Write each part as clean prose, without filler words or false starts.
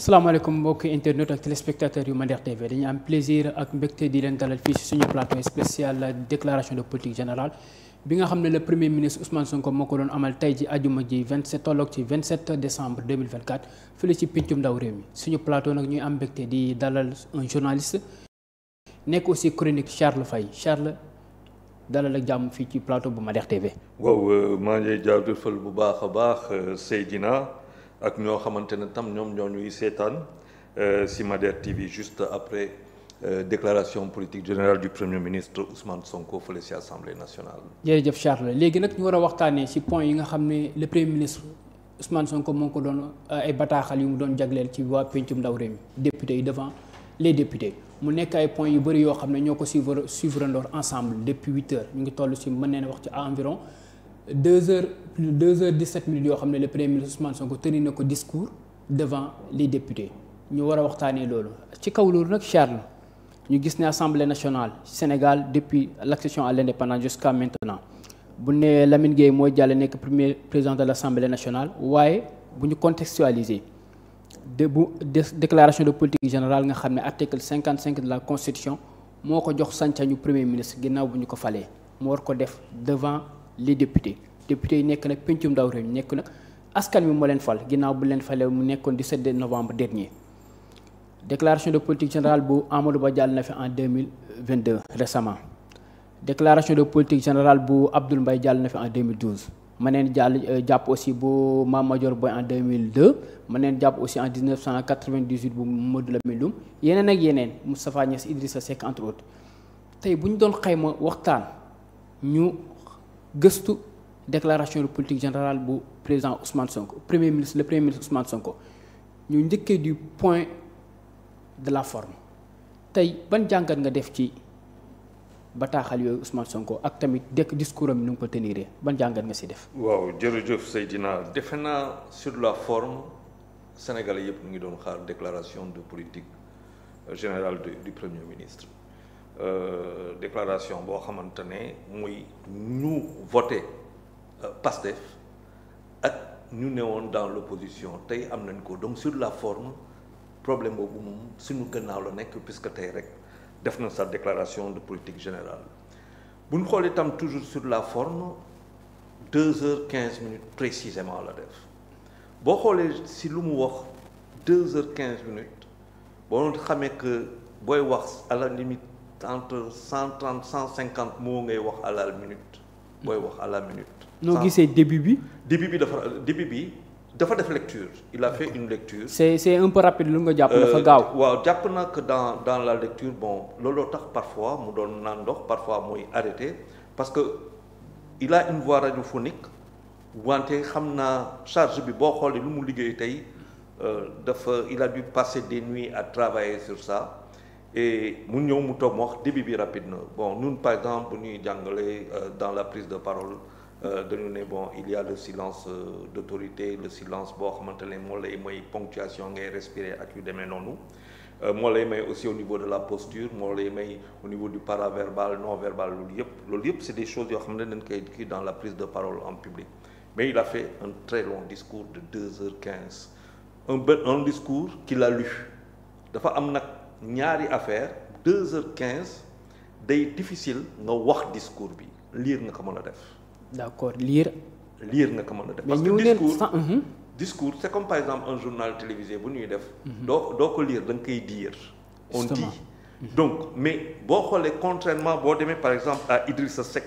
salaamaaleykum mbokki internet ak téléspectateurs yu Mandex TV dañu am plaisir ak mbégte di leen dalal fii si suñu plateau spécial déclaration de politique générale bi nga xam ne le premier ministre Ousmane Sonko moo ko doon amal tey ji àjjuma ji 27 tolloog ci 27 décembre 2024 fële ci pencum ndaw réew mi suñu plateau nag ñuy am mbégte di dalal un journaliste nekk aussi chronique Charles Faye Charles dalal ak jàmm fii ci plateau bu Mandex TV. waaw maa ngi lay jaajëfal bu baax a baax Seydina ak ñoo xamante ne tam ñoom ñoo ñuy seetaan si Mandex TV juste après déclaration politique générale du premier ministre Ousmane Sonko fële si assemblée nationale. jërëjëf Charles léegi nag ñu war a waxtaanee si point yi nga xam ne le premier ministre Ousmane Sonko moo ko doon ay bataaxal yu mu doon jagleel ci waa pencum ndaw réew mi député yi devant les députés mu nekk ay points yu bëri yoo xam ne ñoo ko suivre ndoor ensemble depuis 8 heures ñu ngi toll si mën neen wax ci environ 2 heures plus de 2 heures 17 minutes yoo xam ne le premier ministre Ousmane Sonko tenu na ko discours devant les députés ñu war a waxtaanee loolu ci kaw loolu nag Charles ñu gis ne assemblée nationale Sénégal depuis l'accession à l'indépendance jusqu'à maintenant bu ne Lamine Gueye mooy jàll nekk premier président de l'assemblée nationale waaye bu ñu contextualiser déclaration de politique générale nga xam ne article 55 de la constitution moo ko jox sañ-sañu premier ministre ginnaaw bu ñu ko falee mu war ko def devant les députés yi nekk nag pencum ndaw réew mi nekk nag askan wi moo leen fal ginnaaw bu leen falee mu nekkoon 17 novembre dernier déclaration de politique générale bu Amadou Ba jàll na fi en 2022 récemment déclaration de politique générale bu Abdoul Mbaye jàll na fi en 2012 ma neen jàpp aussi bu Mame Madior Boye en 2002 ma neen jàpp aussi en 1998 bu Mamadou Lamine Loum yeneen ak yeneen Moustapha Niasse Idrissa Seck entre autres tey bu ñu doon xayma waxtaan ñu gëstu déclaration de politique générale bu président Ousmane Sonko le premier ministre Ousmane Sonko ñu njëkkee du point de la forme tey ban jàngat nga def ci bataaxal yooyu Ousmane Sonko ak tamit discours am ni mu ko tenir ban jàngat nga si def. waaw jërëjëf Seydina defe naa sur la forme sénégalais yëpp ñu ngi doon xaar déclaration de politique générale du premier ministre déclaration boo xamante ne muy ñu voté PASTEF ak ñu newoon dans l'opposition tey am nañ ko donc sur la forme problème boobu moom suñu gannaaw la nekk puisque tey rek def na sa déclaration de politique générale bu ñu xoolee itam toujours sur la forme 2 heures 15 minutes précisément la def boo xoolee si lu mu wax 2 heures 15 minutes boo xamee que booy wax à la limite entre 130 150 mots ngay wax à la minute booy wax à la minute. noo gisee début bi. début bi dafa def lecture il a fait une lecture. c'est un peu rapide lu nga jàpp dafa gaaw. waaw jàpp naa que dans la lecture bon looloo tax parfois mu doon naan ndox parfois muy arrêté parce que il a une voix radiophonique wante xam naa charge bi boo xoolee lu mu liggéey tey il a dû passer des nuits à travailler sur ça et mu ñëw mu toog mu wax début bi rapide na bon ñun par exemple bu ñuy jàngale dans la prise de parole. dañu ne bon il y a le silence d'autorité le silence boo xamante ne moo lay may ponctuation ngay respirer ak yu demee noonu moo lay may aussi au niveau de la posture moo lay may au niveau du paraverbal non verbal loolu yëpp c'est des choses yoo xam ne dañ koy kii dans la prise de parole en public mais il a fait un très long discours de 2h15 un discours qu'il a lu dafa am nag ñaari affaire 2h15 day difficile nga wax discours bi lire nga ko mën a def. d'accord lire nga ko mën a def. parce que discours c'est comme par exemple un journal télévisé bu ñuy def. doo ko lire da nga koy dire. on dit donc mais boo xoolee contrairement boo demee par exemple à Idrissa Seck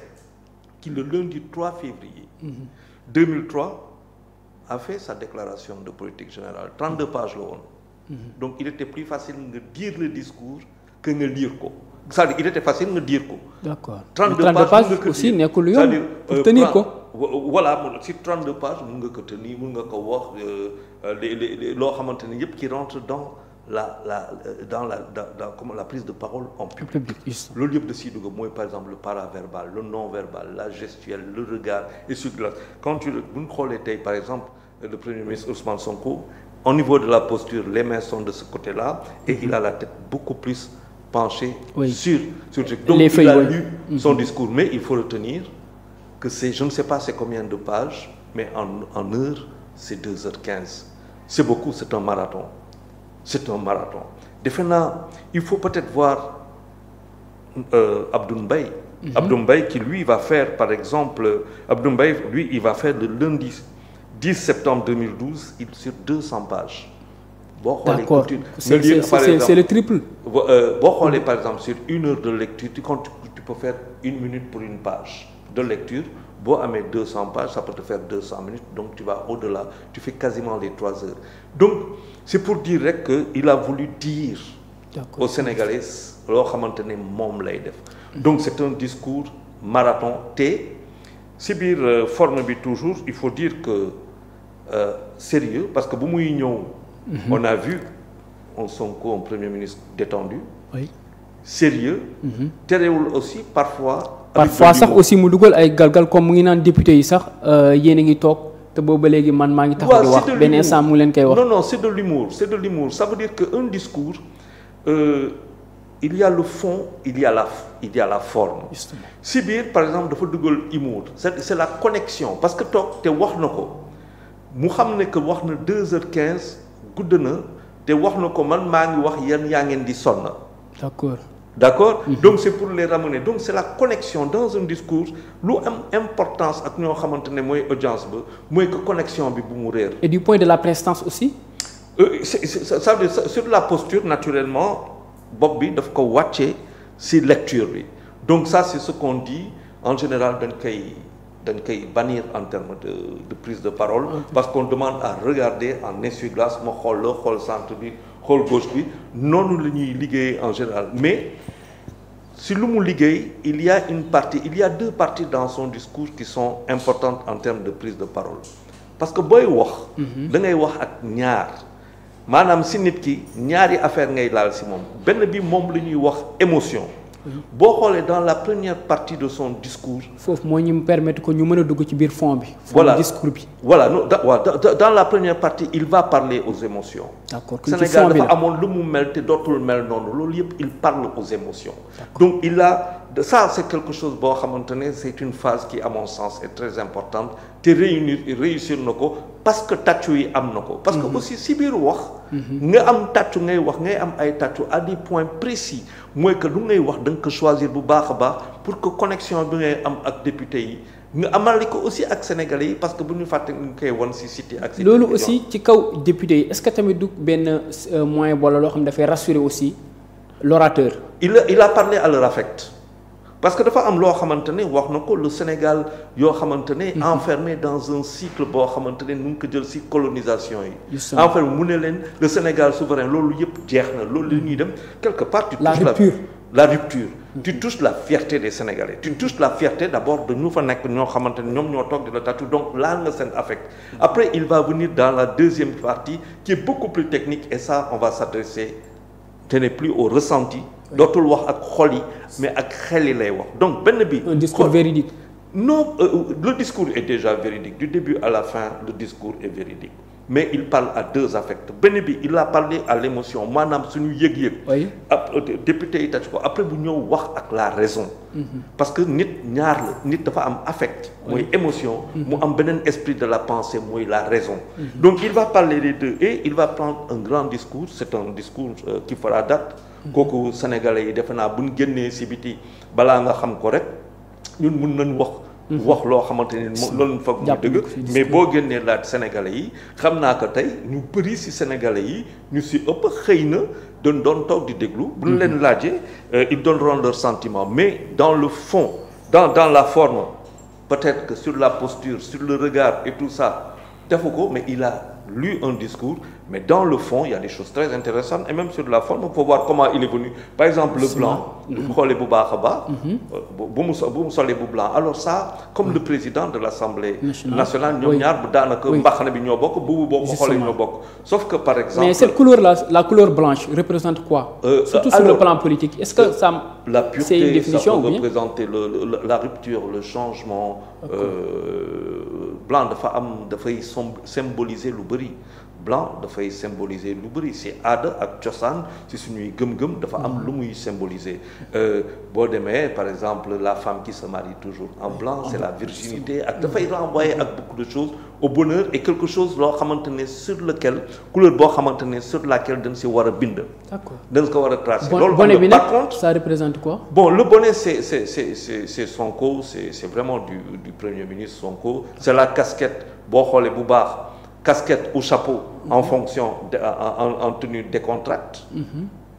qui le lundi 3 février. 2003 a fait sa déclaration de politique générale 32 pages la woon. donc il était plus facile nga dire le discours que nga lire ko. c'est-à-dire il était facile nga dire ko. d'accord 32 pages aussi nekkul yoon pour tenir ko. voilà si 32 pages mun nga ko tenir mun nga ko wax loo xamante ne yëpp qui rentre dans la prise de parole en public. loolu yëpp da siy dugg mooy par exemple le paraverbal le non verbal la gestuelle le regard essuie-glace quand bu ñu xoolee tey par exemple le premier ministre Ousmane Sonko au niveau de la posture les mains sont de ce côté-là et il a la tête beaucoup plus penché sur donc les feuilles, il a lu son discours mais il faut retenir que je ne sais pas c'est combien de pages mais en heure c'est 2h15 c'est beaucoup c'est un marathon c'est un marathon defe naa il faut peut-être voir Abdoul Mbaye. Abdoul Mbaye qui lui va faire par exemple Abdoul Mbaye lui il va faire le lundi 10 septembre 2012 sur 200 pages. boo xoolee d'accord c'est le triple. boo xoolee par exemple sur 1 heure de lecture tu peux faire 1 minute pour une page de lecture boo amee 200 pages ça peut te faire 200 minutes donc tu vas au-delà tu fais quasiment les 3 heures donc c'est pour dire rek que il a voulu dire aux Sénégalais loo xamante ne moom lay def donc c'est un discours marathon te si biir forme bi toujours il faut dire que sérieux parce que bu muy ñëw on a vu Sonko un premier ministre détendu oui sérieux terewul aussi parfois sax aussi mu dugal ay galgal comme mu ngi naan député yi sax yéen a ngi toog te boobu ba léegi man maa ngi taxaw di wax benn instant mu ngi leen koy wax non c'est de l'humour ça veut dire que un discours il y a le fond il y a la forme si biir par exemple dafa dugal humour c'est la connexion parce que toog te wax na ko mu xam ne que wax na 2h15 gudd na te wax na ko man maa ngi wax yan yaa ngeen di sonn d'accord donc c'est pour les ramener donc c'est la connexion dans un discours lu am importance ak ñoo xamante ne mooy audience ba mooy que connexion bi bu mu réer et du point de la prestance aussi ça veut dire sur la posture naturellement bopp bi daf ko wàccee ci lecture bi donc ça c'est ce qu'on dit en général dañ koy bannir en termes de prise de parole parce qu'on demande à regarder en essuie-glace ma xool la xool centre bi xool gauche bi noonu la ñuy liggéey en général mais si lu mu liggéey il y a 2 parties dans son discours qui sont importantes en termes de prise de parole parce que booy wax da ngay wax ak ñaar maanaam si nit ki ñaari affaire ngay laal si moom benn bi moom la ñuy wax émotion boo xoolee dans la première partie de son discours. foofu moo ñu permettre ko ñu mën a dugg ci biir fond bi. voilà discours bi. voilà dans la première partie il va parler aux émotions. d'accord Sénégal dafa amoon lu mu mel te dootul mel noonu loolu yëpp il parle aux émotions. donc il a ça c'est quelque chose boo xamante ne c'est une phase qui à mon sens est très importante te réussir na ko parce que tàccu yi am na ko. parce que aussi si biir wax. nga am tàccu ngay wax ngay am ay tàccu à des points précis mooy que lu ngay wax da nga ko choisir bu baax a baax pour que connexion bi ngay am ak député yi nga amali ko aussi ak sénégalais yi parce que bu ñu fàtte nga koy wan si cité ak. loolu aussi ci kaw député yi est-ce que tamit du benn moyen wala loo xam ne dafay rassurer aussi l'orateur. il a parlé à leur affect. parce que dafa am loo xamante ne wax na ko le Sénégal yoo xamante ne enfermé dans un cycle boo xamante ne nu ngi ko jël ci colonisation yi enfermé mu ne leen le Sénégal souverain loolu yëpp jeex na loolu la ñuy dem quelque part tu touches la rupture tu touches la fierté des Sénégalais tu touches la fierté d'abord de ñu fa nekk ñoo xamante ne ñoom ñoo toog di la tàccu donc laal nga seen affect après il va venir dans la deuxième partie qui est beaucoup plus technique et ça on va s'adresser ce n'est plus au ressenti dootul wax ak xol yi mais ak xel yi lay wax donc benn bi. un discours véridique. non le discours est déjà véridique du début à la fin le discours est véridique mais il parle à 2 affects benn bi il a parlé à l'émotion maanaam suñu yëg-yëg. oui député yi tàcc ko après bu ñëw wax ak la raison. parce que nit ñaar la nit dafa am affect. mooy émotion. mu am beneen esprit de la pensée mooy la raison. donc il va parler des 2 et il va prendre un grand discours c'est un discours qui fera date. kooku sénégalais yi defe naa bu ñu génnee si biti balaa nga xam ko rek ñun mun nañ wax loo xamante ni loolu foog mu dëgg mais boo génnee laaj sénégalais yi xam naa ko tey ñu bëri si sénégalais yi ñu si ëpp xëy na doon toog di déglu bu ñu leen laajee ils donneront leurs sentiments mais dans le fond dans la forme peut-être que sur la posture sur le regard et tout ça defu ko mais il a lu un discours mais dans le fond il y a des choses très intéressantes et même sur la forme il faut voir comment il est venu par exemple le blanc bu xoolee bu baax a baax bu mu solee bu blanc alors ça comme le président de l'Assemblée nationale ñoom ñaar bu daanaka mbaxana bi ñoo bokk buubu boo ko xoolee ñoo bokk sauf que par exemple mais cette couleur là la couleur blanche représente quoi surtout sur le plan politique est-ce que ça la pureté c'est une définition ça peut représenter la rupture le changement blanc dafay symboliser lu bëri blanc dafay symboliser lu bëri c'est aada ak cosaan ci suñuy gëm-gëm dafa am lu muy symboliser boo demee par exemple la femme qui se marie toujours en blanc c'est la virginité ak dafay renvoyer ak beaucoup de choses au bonheur et quelque chose loo xamante ne sur lequel couleur boo xamante ne sur laquelle dañ si war a bind. D'accord dañ ko war a tracer. loolu bonnet bi par contre ça représente quoi? Bon, le bonnet c'est Sonko, c'est vraiment du Premier ministre Sonko. C'est la casquette boo xoolee bu baax casquette ou chapeau en fonction en tenue décontracte.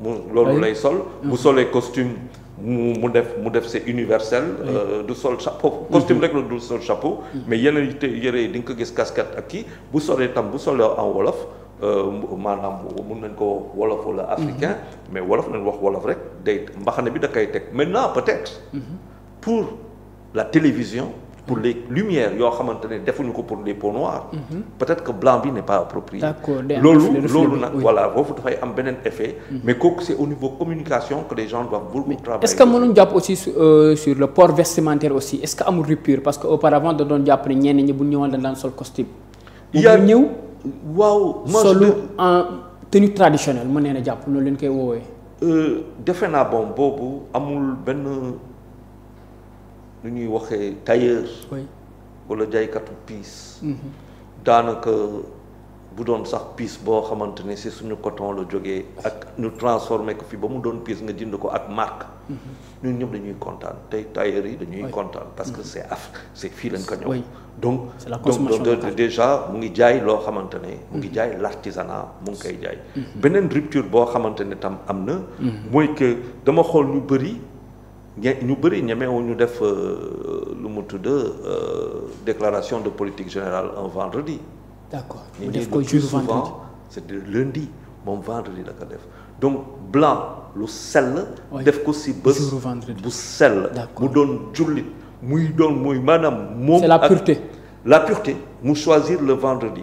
mu loolu lay sol. bu solee costume mu def c'est universel. du sol chapeau costume rek la du sol chapeau. mais yeneen yëre yi di nga ko gis casquette ak kii bu solee en wolof. maanaam mun nañ ko wolof wala africain mais wolof nañ wax wolof rek day mbaxane bi da koy teg maintenant peut-être pour la télévision pour les lumières yoo xamante ne defuñu ko pour les peaux noires peut-être que blanc bi n'est pas approprié loolu nag voilà foofu dafay am beneen effet mais kooku c'est au niveau communication que les gens doivent beaucoup travailler. Est-ce que mënuñ jàpp aussi sur le port vestimentaire aussi est-ce que amul rupture parce que auparavant da doon jàpp ne ñenn ñi bu ñëwoon dañ daan sol costume ñëw waaw solu en tenue traditionnelle mën nee a jàpp loolu leen koy woowee. defe naa bon boobu amul benn lu ñuy waxee tailleur. wala jaaykatu piis. daanaka bu doon sax piis boo xamante ne si suñu coton la jógee ak ñu transformé ko fi ba mu doon piis nga jënd ko ak marque. ñun ñëpp dañuy kontaan tey tailleur yi dañuy kontaan parce que c'est fii lañ ko ñëw. donc déjà mu ngi jaay loo xamante ne mu ngi jaay l'artisanat mu ngi koy jaay beneen rupture boo xamante ne tam am na mooy que dama xool ñu bëri ñemewu ñu def lu mu tudd déclaration de politique générale un vendredi. D'accord ñu def ko jour vendredi c'est de lundi moom vendredi la ko def donc blanc lu sell def ko si bés bu sell mu doon jullit muy doon muy maanaam moom c'est la pureté mu choisir le vendredi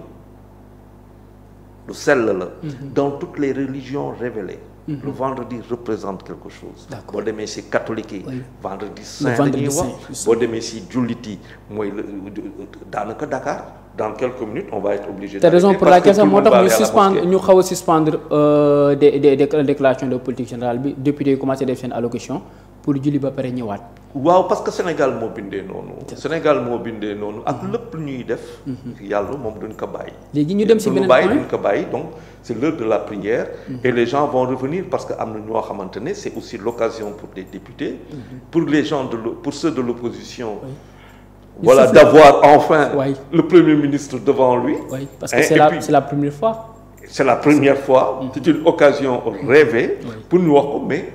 lu sell la dans toutes les religions révélées le vendredi représente quelque chose boo demee ci catholique yi vendredi saint la ñuy wax boo demee ci jullit yi mooy daanaka Dakar dans quelques minutes on va être obligé c'est raison pour laquelle sax moo tax ñu xaw a suspendre des déclarations de politique générale bi député yi commencé def seen allocution pour julli ba pare ñëwaat. waaw parce que Sénégal moo bindee noonu. ak lépp lu ñuy def. yàlla moom duñ ko bàyyi. léegi ñu dem ci beneen point duñ ko bàyyi donc c'est l'heure de la prière. et les gens vont revenir parce que am na ñoo xamante ne c'est aussi l'occasion pour les députés. pour les gens pour ceux de l'opposition. voilà d'avoir enfin. le Premier ministre devant lui. oui parce que c'est la première fois. c'est la première fois. c'est une occasion rêvée. pour ñu wax ko mais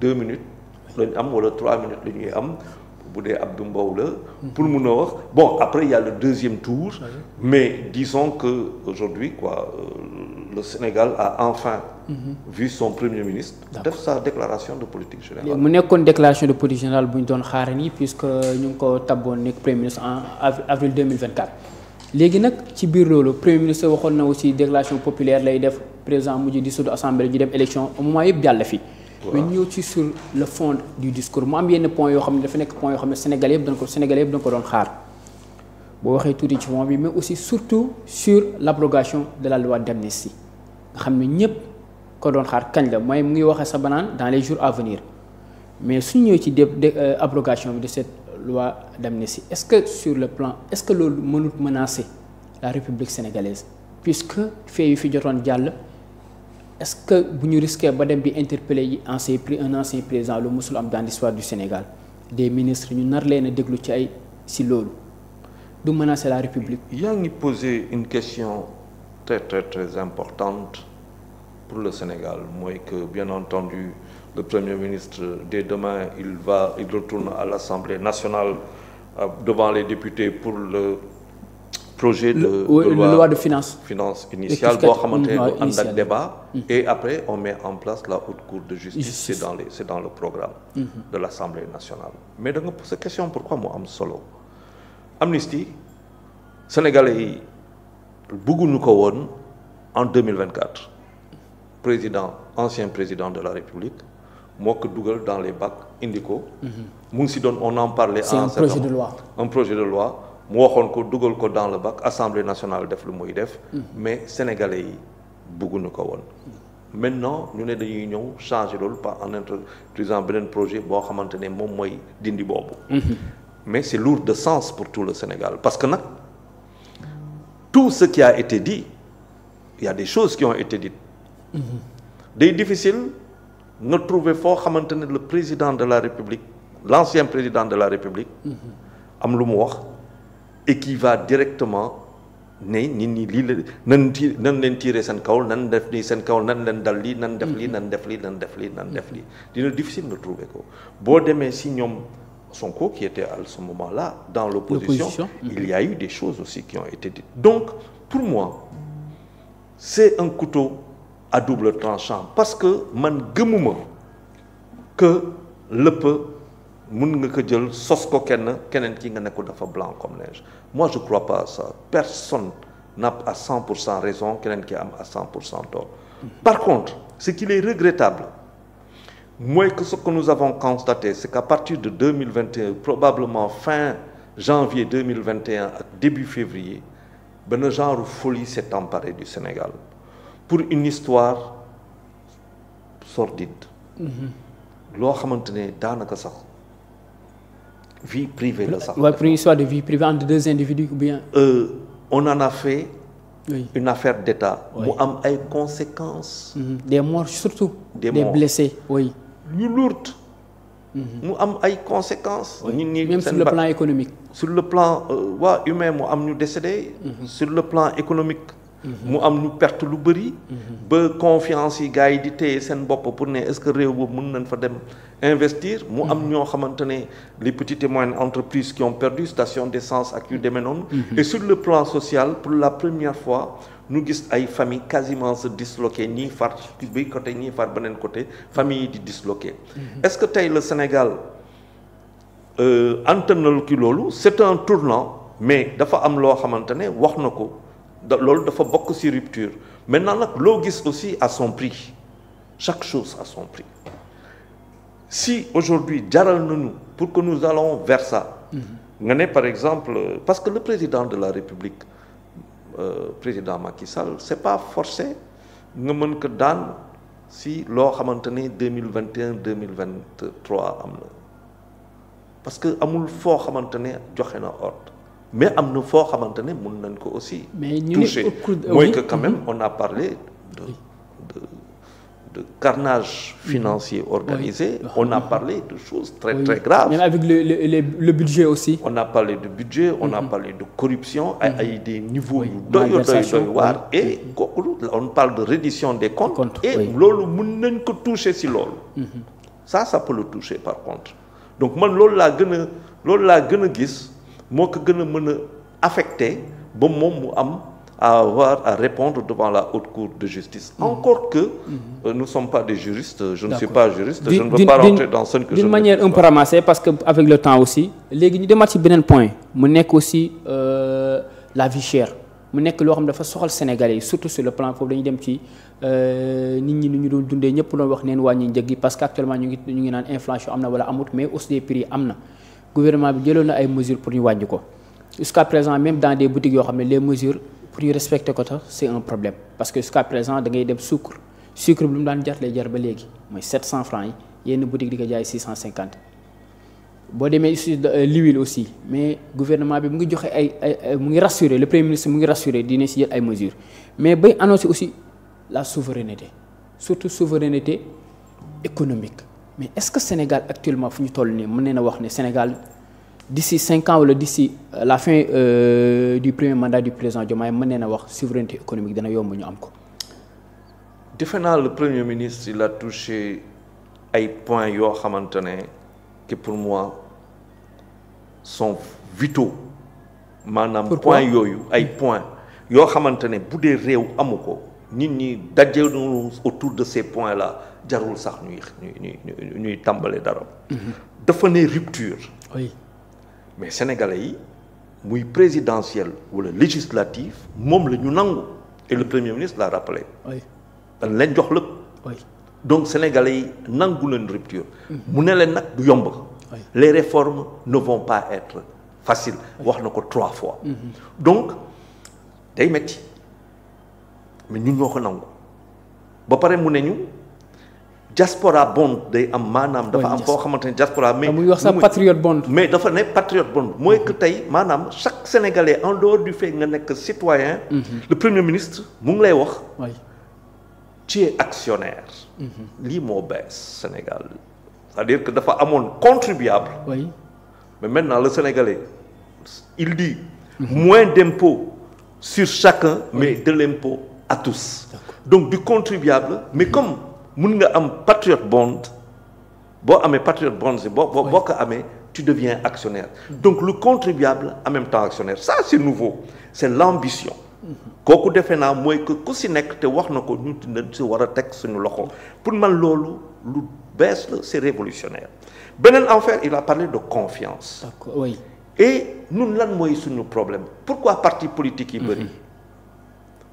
2 minutes. lañu am wala 3 minutes la ñuy am bu dee Abdou Mbow la pour mun a wax bon après il y a le deuxième tour mais disons que aujourd'hui le Sénégal a enfin vu son Premier ministre def sa déclaration de politique générale. mu nekkoon déclaration de politique générale bu ñu doon xaarani puisque ñu ngi ko tabboon nekk Premier ministre en avril 2024 léegi nag ci biir loolu Premier ministre waxoon na aussi déclaration populaire lay def président mujj di sudu assemblée ñu dem élection au moment yëpp jàll fi mais ñëw ci sur le fond du discours mu am yenn point yoo xam ne dafa nekk point yoo xam ne Sénégalais yëpp dañ ko doon xaar boo waxee tuuti ci fond bi mais aussi surtout sur l'abrogation de la loi d'amnistie nga xam ne ñëpp ko doon xaar kañ la mooy mu ngi waxee sa banaan dans les jours à venir mais suñu ñëwee ci abrogation bi de cette loi d'amnistie est-ce que sur le plan est-ce que loolu mënut menacer la République sénégalaise puisque fait yu fi jotoon jàll est-ce que bu ñu risqué ba dem bi interpeller yi un ancien président lu musul am dans l'histoire du Sénégal des ministres ñu nar leen a déglu ci ay si loolu du menacer la République. yaa ngi poser une question très très très importante pour le Sénégal mooy que bien entendu le Premier ministre dès demain il retourne à l'Assemblée nationale devant les députés pour le projet de loi de finance initiale boo xamante ne du ànd ak débat et après on met en place la haute cour de justice c'est dans le programme de l'Assemblée nationale mais da nga poser question pourquoi mu am solo amnistie sénégalais yi bëgguñu ko woon en 2024 ancien président de la République moo ko dugal dans les bacs indi ko mu ngi si doon on en parlait c'est un projet de loi mu waxoon ko dugal ko dans le bac Assemblée nationale def lu muy def mais sénégalais yi bëgguñu ko woon maintenant ñu ne dañuy ñëw changer loolu par en introduisant beneen projet boo xamante ne moom mooy dindi boobu mais c'est lourd de sens pour tout le Sénégal parce que nag tout ce qui a été dit il y a des choses qui ont été dites day difficile nga trouver foo xamante ne le président de la République l'ancien président de la République am lu mu wax et qui va directement ne nit ñi lii la nan leen tirer seen kaw nan def nii seen kaw nan leen dal lii nan def lii nan def lii nan def lii nan def lii dina difficile nga trouver ko boo demee si ñoom Sonko qui était à ce moment-là dans l'opposition il y a eu des choses aussi qui ont été dites donc pour moi c'est un couteau à double tranchant parce que man gëmuma que lépp mun nga ko jël sos ko keneen ki nga ne ko dafa blanc comme neige moi je crois pas à ça personne n'a à 100% raison keneen ki am à 100% tort par contre ce qu'il est regrettable mooy que ce que nous avons constaté c'est qu'à partir de 2021 probablement fin janvier 2021 ak début février benn genre folie s'est emparé du Sénégal pour une histoire sordide loo xamante ne daanaka sax vie privée la sax. pour une histoire de vie privée entre deux individus ou bien. On en a fait une affaire d'État mu am ay conséquences. Des morts surtout. Des blessés oui. yu lourd. mu am ay conséquences. nit ñi même sur le plan économique. sur le plan humain mu am ñu décédé. sur le plan économique. mu am ñu perte lu bëri. ba confiance yi gars yi di téye seen bopp pour ne est-ce que réew boobu mën nañ fa dem investir. mu am ñoo xamante ne les petites et moyennes entreprises qui ont perdu station d'essence ak yu demee noonu. et sur le plan social pour la première fois ñu gis ay familles quasiment se disloquer ñii far bi côté ñii far beneen côté famille yi di disloquer. est-ce que tey le Sénégal antanal ki loolu c'est un tournant mais dafa am loo xamante ne wax na ko. loolu dafa bokk ci rupture maintenant nag loo gis aussi à son prix chaque chose à son prix si aujourd'hui jaral nañu pour que nous allons vers ça nga ne par exemple parce que le président de la République président Macky Sall c'est pas forcé nga mën ko daan si loo xamante ne 2021 2023 am na parce que amul foo xamante ne joxe na ordre mais am na foo xamante ne mën nañ ko aussi toucher mooy que quand même on a parlé de carnage financier organisé on a parlé de choses très très graves même avec le budget aussi on a parlé de budget on a parlé de corruption ay des niveaux yu doy waar et kooku on parle de reddition des comptes et loolu mën nañ ko toucher si loolu ça peut le toucher par contre donc man loolu laa gën a gis moo ko gën a mën a affecté ba moom mu am à avoir à répondre devant la haute cour de justice encore que nous ne sommes pas des juristes je ne suis pas juriste je ne veux pas rentrer dans ce que d'une manière un peu ramassée parce que avec le temps aussi léegi ñu demaat ci beneen point mu nekk aussi la vie chère mu nekk loo xam ne dafa soxal Sénégalais yi surtout sur le plan foofu dañuy dem ci nit ñi nu ñu doon dundee ñëpp doon wax neen wàññi njëg yi parce que actuellement ñu ngi naan inflation am na wala amut mais hausse des prix am na gouvernement bi jëloon na ay mesures pour ñu wàññi ko jusqu'à présent même dans des boutiques yoo xam ne les mesures pour ñu respecter ko tax c'est un problème parce que jusqu'à présent da ngay dem sucre bi lu mu daan jar lay jar ba léegi mooy 700 francs yi yenn boutique di ko jaay 650 boo demee aussi l'huile aussi mais gouvernement bi mu ngi joxe mu ngi rassurer le premier ministre mu ngi rassurer dina si jël ay mesures mais bay annoncer aussi la souveraineté surtout souveraineté économique mais est-ce que Sénégal actuellement fu ñu toll nii mën nañu wax ne Sénégal d'ici 5 ans wala d'ici la fin du premier mandat du président Diomaye mën nañu wax souveraineté économique dana yomb ñu am ko. defe naa le premier ministre il a touché ay points yoo xamante ne que pour moi sont vitaux maanaam points yooyu ay points yoo xamante ne bu dee réew amu ko nit ñi dajeenu autour de ces points là jarul sax ñuy tàmbale dara. dafa ne rupture. oui mais sénégalais yi muy présidentielle wala législative moom la ñu nangu et le premier ministre l'a rappelé. oui dañ leen jox lépp. oui donc sénégalais yi nangu leen rupture. mu ne leen nag du yomb. les réformes ne vont pas être facile wax na ko 3 fois donc day metti mais ñun ñoo ko nangu ba pare mu ne ñu diaspora bond day am maanaam dafa am foo xamante ne diaspora mais muy wax sax patriote bond mais dafa ne patriote bond mooy que tey maanaam chaque Sénégalais en dehors du fait nga nekk citoyen le premier ministre mu ngi lay wax tu es actionnaire lii moo bees Sénégal c'est-à-dire que dafa amoon contribuable mais maintenant le Sénégalais il dit moins d'impôts sur chacun mais de l'impôt à tous donc du contribuable mais comme mun nga am patriot bond boo amee patriot bond si boo ko amee tu deviens actionnaire donc le contribuable en même temps actionnaire ça c'est nouveau c'est l'ambition kooku defe naa mooy que ku si nekk te wax na ko ñu dañ si war a teg suñu loxo pour man loolu lu bees la c'est révolutionnaire beneen affaire il a parlé de confiance. D'accord, oui. Et ñun lan mooy suñu problème pourquoi parti politique yi bëri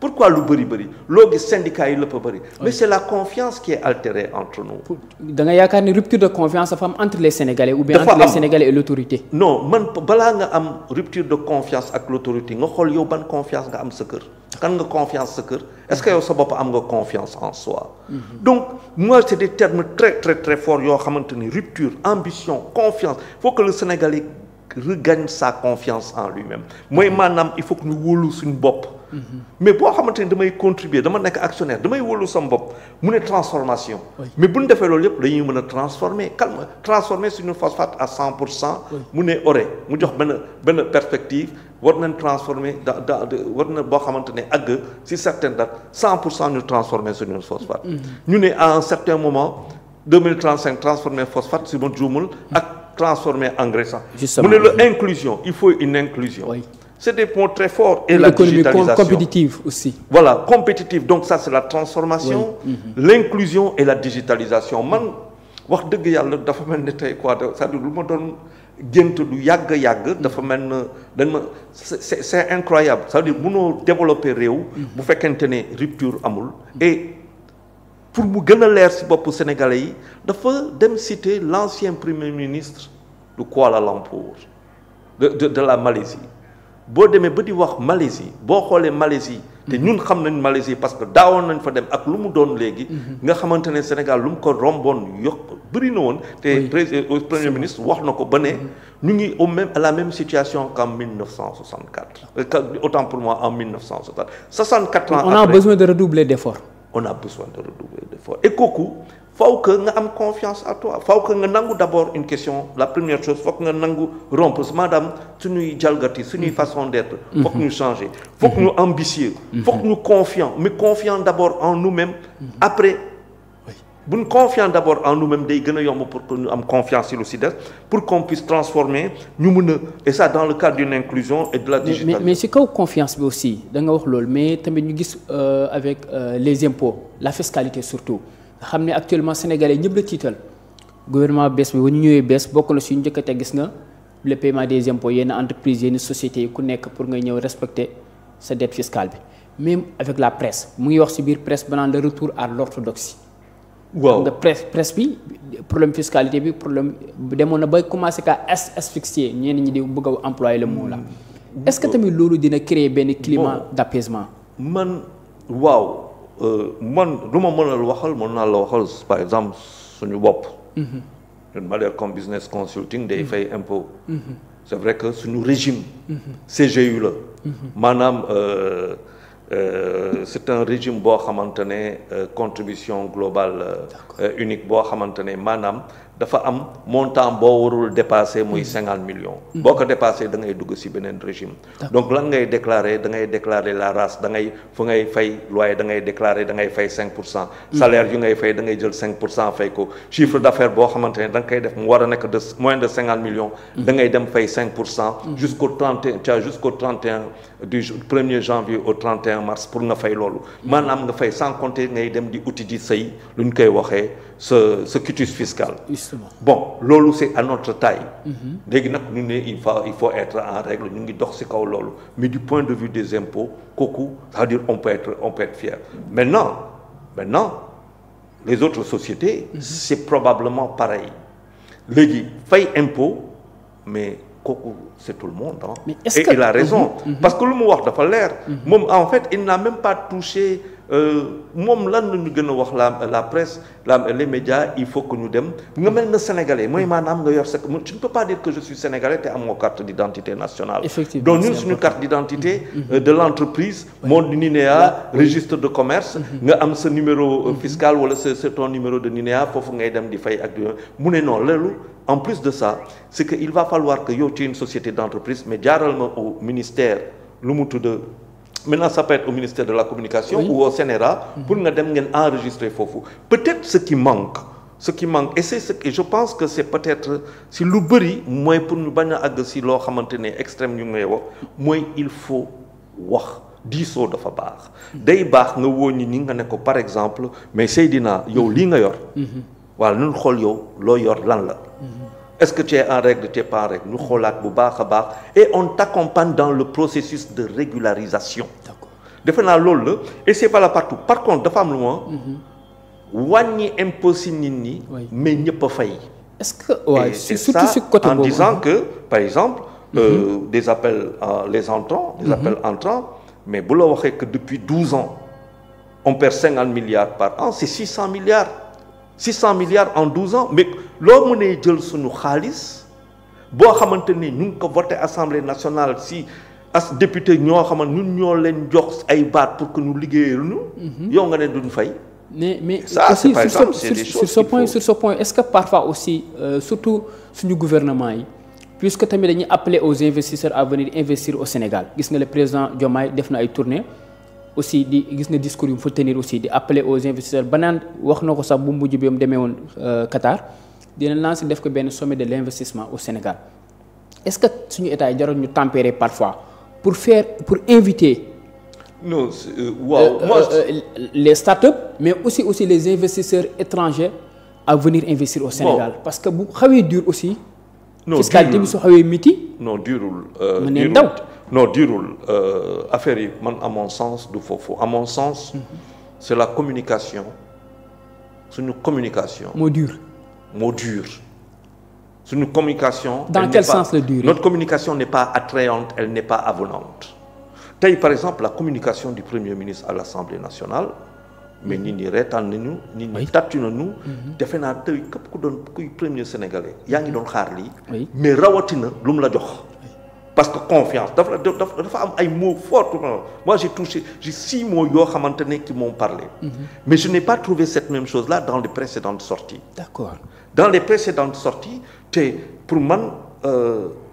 pourquoi lu bëri loo gis syndicat yi lépp a bëri mais c'est la confiance qui est altérée entre nous. da nga yaakaar ni rupture de confiance dafa am entre les Sénégalais ou bien entre les Sénégalais et l'autorité. non man balaa nga am rupture de confiance ak l'autorité nga xool yow ban confiance nga am sa kër kan nga confiance sa kër est-ce que yow sa bopp am nga confiance en soi. donc moi c'est des termes très très très forts yoo xamante ni rupture ambition confiance il faut que le Sénégalais regagne sa confiance en lui-même mooy maanaam il faut que ñu wóolu suñu bopp. mais boo xamante ni damay contribuer dama nekk actionnaire damay wóolu sama bopp mu ne transformation. mais bu ñu defee loolu yëpp dañuy mën a transformer suñu phosphate à 100%. mu ne ore mu jox benn perspective war nañ transformer war na boo xamante ne àgg si certaines dates 100% ñu transformer suñu phosphate. ñu ne à un certain moment 2035 transformer phosphate si ma juumul ak transformer engrais sax. mu ne la inclusion il faut une inclusion. C'est des points très forts. Et la digitalisation. Compétitive aussi. Voilà, compétitive. Donc ça, c'est la transformation, l'inclusion et la digitalisation. Man, wax dëgg yàlla dafa mel ni tey quoi c'est-à-dire lu ma doon gént lu yàgg dafa mel na dañ ma c'est incroyable c'est-à-dire mënoo développer réew. bu fekkente ne rupture amul. et pour mu gën a leer ci boppu Sénégalais yi dafa dem citer l'ancien premier ministre de Kuala Lumpur de la Malaisie. boo demee ba di wax Malaisie boo xoolee Malaisie te ñun xam nañ Malaisie parce que daawoon nañ fa dem ak lu mu doon léegi nga xamante ne Sénégal lu mu ko romboon yokk bëri na woon te premier ministre wax na ko ba ne ñu ngi à la même situation qu'en 1964 autant pour moi en 1964 64 ans après on a besoin de redoubler d'efforts et kooku faut que nga am confiance à toi faut que nga nangu d'abord une question la première chose faut que nga nangu rompre madame suñuy jalgati suñuy façon d'être faut que ñu changer faut que ñu ambitieux faut que ñu confiant d'abord en nous-mêmes après buñ confiant d'abord en nous-mêmes day gën a yomb pour que ñu am confiance ci lu ci des pour qu'on puisse transformer ñu mën a et ça dans le cadre d'une inclusion et de la digitalisation mais ci kaw confiance bi aussi da nga wax loolu mais tamit ñu gis avec les impôts la fiscalité surtout xam ne actuellement sénégalais ñëpp la tiital gouvernement bees bi ba ñu ñëwee bees bokk na suñu njëkk a teg gis nga le paiement des impôts yenn entreprises yenn sociétés yi ku nekk pour nga ñëw respecter sa dette fiscale bi même avec la presse mu ngi wax ci biir presse ba naan le retour à l'orthodoxie. waaw nga presse bi problème fiscalité bi problème demoon na bay commencer ka asphyxier ñenn ñi di bëgg a employer le mot là. est-ce que tamit loolu dina créer benn climat d'apaisement. man waaw. man lu ma mënal waxal mën naa la waxal par exemple suñu bopp. d'une manière comme business consulting day fay impôt. c'est vrai que suñu régime. CGU la. maanaam c'est un régime boo xamante ne contribution globale unique boo xamante ne maanaam dafa am montant boo warul dépasser muy 50 millions. boo ko dépassé da ngay dugg ci beneen régime. donc lan ngay déclarer da ngay déclarer la race da ngay fu ngay fay loyer da ngay déclarer da ngay fay 5%. salaire yu ngay fay da ngay jël 5% fay ko chiffre d'affaires boo xamante ne da nga koy def mu war a nekk de moins de 50 millions. da ngay dem fay 5%. jusqu'au 31 du 1er janvier au 31 mars pour nga fay loolu. maanaam nga fay sans compter ngay dem di uti di sëy lu ñu koy waxee ce quitus fiscal. bon loolu c'est à notre taille. léegi nag ñu ne il faut être en règle ñu ngi dox ci kaw loolu mais du point de vue des impôts kooku c'est-à-dire on peut être fier. maintenant les autres sociétés. c'est probablement pareil léegi fay impôt mais kooku c'est tout le monde hein. Mais est-ce et que... il a raison parce que lu mu wax dafa leer moom en fait il n'a même pas touché moom lan la ñu gën a wax la presse les médias il faut que ñu dem nga mel na sénégalais mooy maanaam nga yor sa tu ne peux pas dire que je suis sénégalais te amoo carte d'identité nationale effectivement donc ñun suñu carte d'identité de l'entreprise moo di NINEA registre de commerce nga am sa numéro fiscal wala sa ton numéro de NINEA foofu ngay dem di fay ak mu ne non loolu en plus de ça c'est que il va falloir que yow tu es une société d'entreprise mais jaaral ma au ministère lu mu tudd maintenant ça peut être au ministère de la communication ou au CNRA pour nga dem ngeen enregistrer foofu peut-être ce qui manque et c'est ce que je pense que c'est peut-être si lu bëri mooy pour ñu bañ a àgg si loo xamante ne extrême ñu ngay wax mooy il faut wax diisoo dafa baax day baax nga woo ñi nga ne ko par exemple mais Seydina yow lii nga yor waaw ñun xool yow loo yor lan la est-ce que tu es en règle tu es pas en règle ñu xoolaat bu baax a baax et on t'accompagne dans le processus de régularisation defe naa loolu la et c'est pas là partout par contre dafa am lu ma wàññi impôt si nit ñi mais ñëpp a fay est-ce que ouais, c'est surtout ça côté en disant que par exemple des appels les entrants des appels entrants mais bu la waxee que depuis 12 ans on perd 50 milliards par an c'est 600 milliards en 12 ans mais loo mënee jël suñu xaalis boo xamante ni ñu ngi ko voté assemblée nationale si as député ñoo xamante ñun ñoo leen jox ay baat pour que ñu liggéeyal ñu. yow nga ne duñ fay. mais ça aussi par exemple c'est des choses sur ce point est-ce que parfois aussi surtout suñu gouvernement yi puisque tamit dañuy appeler aux investisseurs à venir investir au Sénégal gis nga le président Diomaye def na ay tournées. aussi di gis nga discours yu mu fa tenir aussi di appeler aux investisseurs ba naan wax na ko sax bu mujj bi mu demee woon Qatar dina lancer def ko benn sommet de l'investissement au Sénégal est-ce que suñu état yi jaroon ñu tempérer parfois pour inviter. non waaw les startups mais aussi les investisseurs étrangers à venir investir au Sénégal. parce que bu xawee dur aussi. non fiscalité bi su xawee miti. non durul. mu ne ndaw. non durul affaire yi man à mon sens du foofu à mon sens c'est la communication suñu communication moo dur suñu communication dans quel sens le dur notre communication n'est pas attrayante elle n'est pas avenante tey par exemple la communication du Premier ministre à l'Assemblée nationale mais nit ñi reetaan nañu nit ñi tàttu nañu defe naa tey képp ku doon kuy premier sénégalais yaa ngi doon xaar lii mais rawatina lu mu la jox parce que confiance dafa am ay mots forts moi j'ai 6 mots yoo xamante ne qui m'ont parlé mais je n'ai pas trouvé cette même chose là dans les précédentes sorties d'accord dans les précédentes sorties te pour man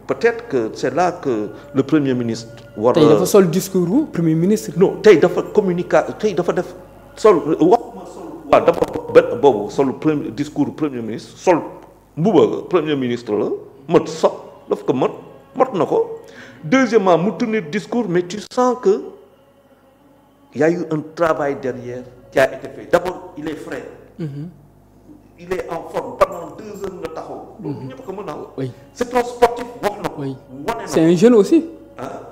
peut-être que c'est là que le premier ministre war tey dafa sol discours u premier ministre non tey dafa tey dafa def sol waxuma sol waaw dafa boobu sol premier discours premier ministre sol mbuba premier ministre la mot sob daf ko mot na ko deuxièmement mu tenir discours mais tu sens que il y a eu un travail derrière qui a été fait d'abord il est frais il est en forme pendant 2 heures nga taxaw loolu ñëpp ko mën a c'est un sportif wax na ko c'est un jeune aussi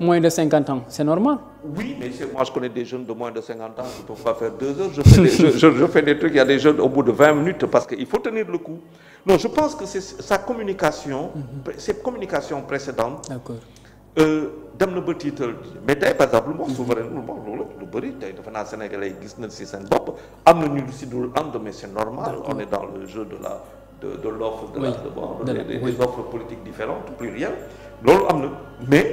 moins de 50 ans c'est normal oui mais moi je connais des jeunes de moins de 50 ans qui peuvent pas faire 2 heures je fais des trucs il y a des jeunes au bout de 20 minutes parce que il faut tenir le coup non je pense que c'est sa communication ses communications précédentes d'accord dem na ba tiital mais tey par exemple lu wax souverain lu wax loolu lu bëri tey dafa naa Sénégalais gis nañ si seen bopp am na ñu si dul ànd mais c'est normal on est dans le jeu de l'offre des offres politiques différentes plurielles loolu am na mais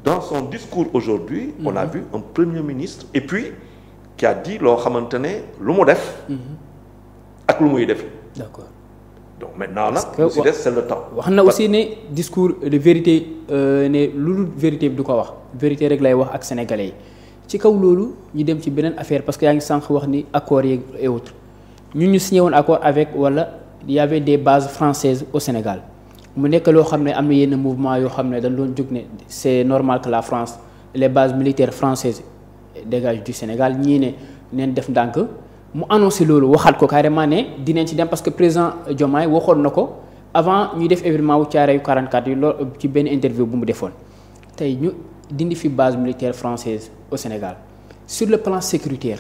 dans son discours aujourd'hui on a vu un premier ministre et puis qui a dit loo xamante ne lu mu def ak lu muy def d'accord donc maintenant nag lu si des c'est le temps wax na aussi ne discours de vérité ne lu vérité bi du ko wax vérité rek lay wax ak sénégalais yi ci kaw loolu ñu dem ci beneen affaire parce que yaa ngi sànq wax ni accords yeeg et autres ñu signé woon accord avec wala il y avait des bases françaises au Sénégal mu nekk loo xam ne am na yenn mouvement yoo xam ne dañ doon jóg ne c'est normal que la France les bases militaires françaises dégagent du Sénégal ñii ne neen def ndànk mu annoncé loolu waxaat ko carrément ne dinañ ci dem parce que président Diomaye waxoon na ko avant ñuy def événement wu Thiaroye 44 yi loolu ci benn interview bu mu defoon tey ñu dindi fi base militaire française au Sénégal sur le plan sécuritaire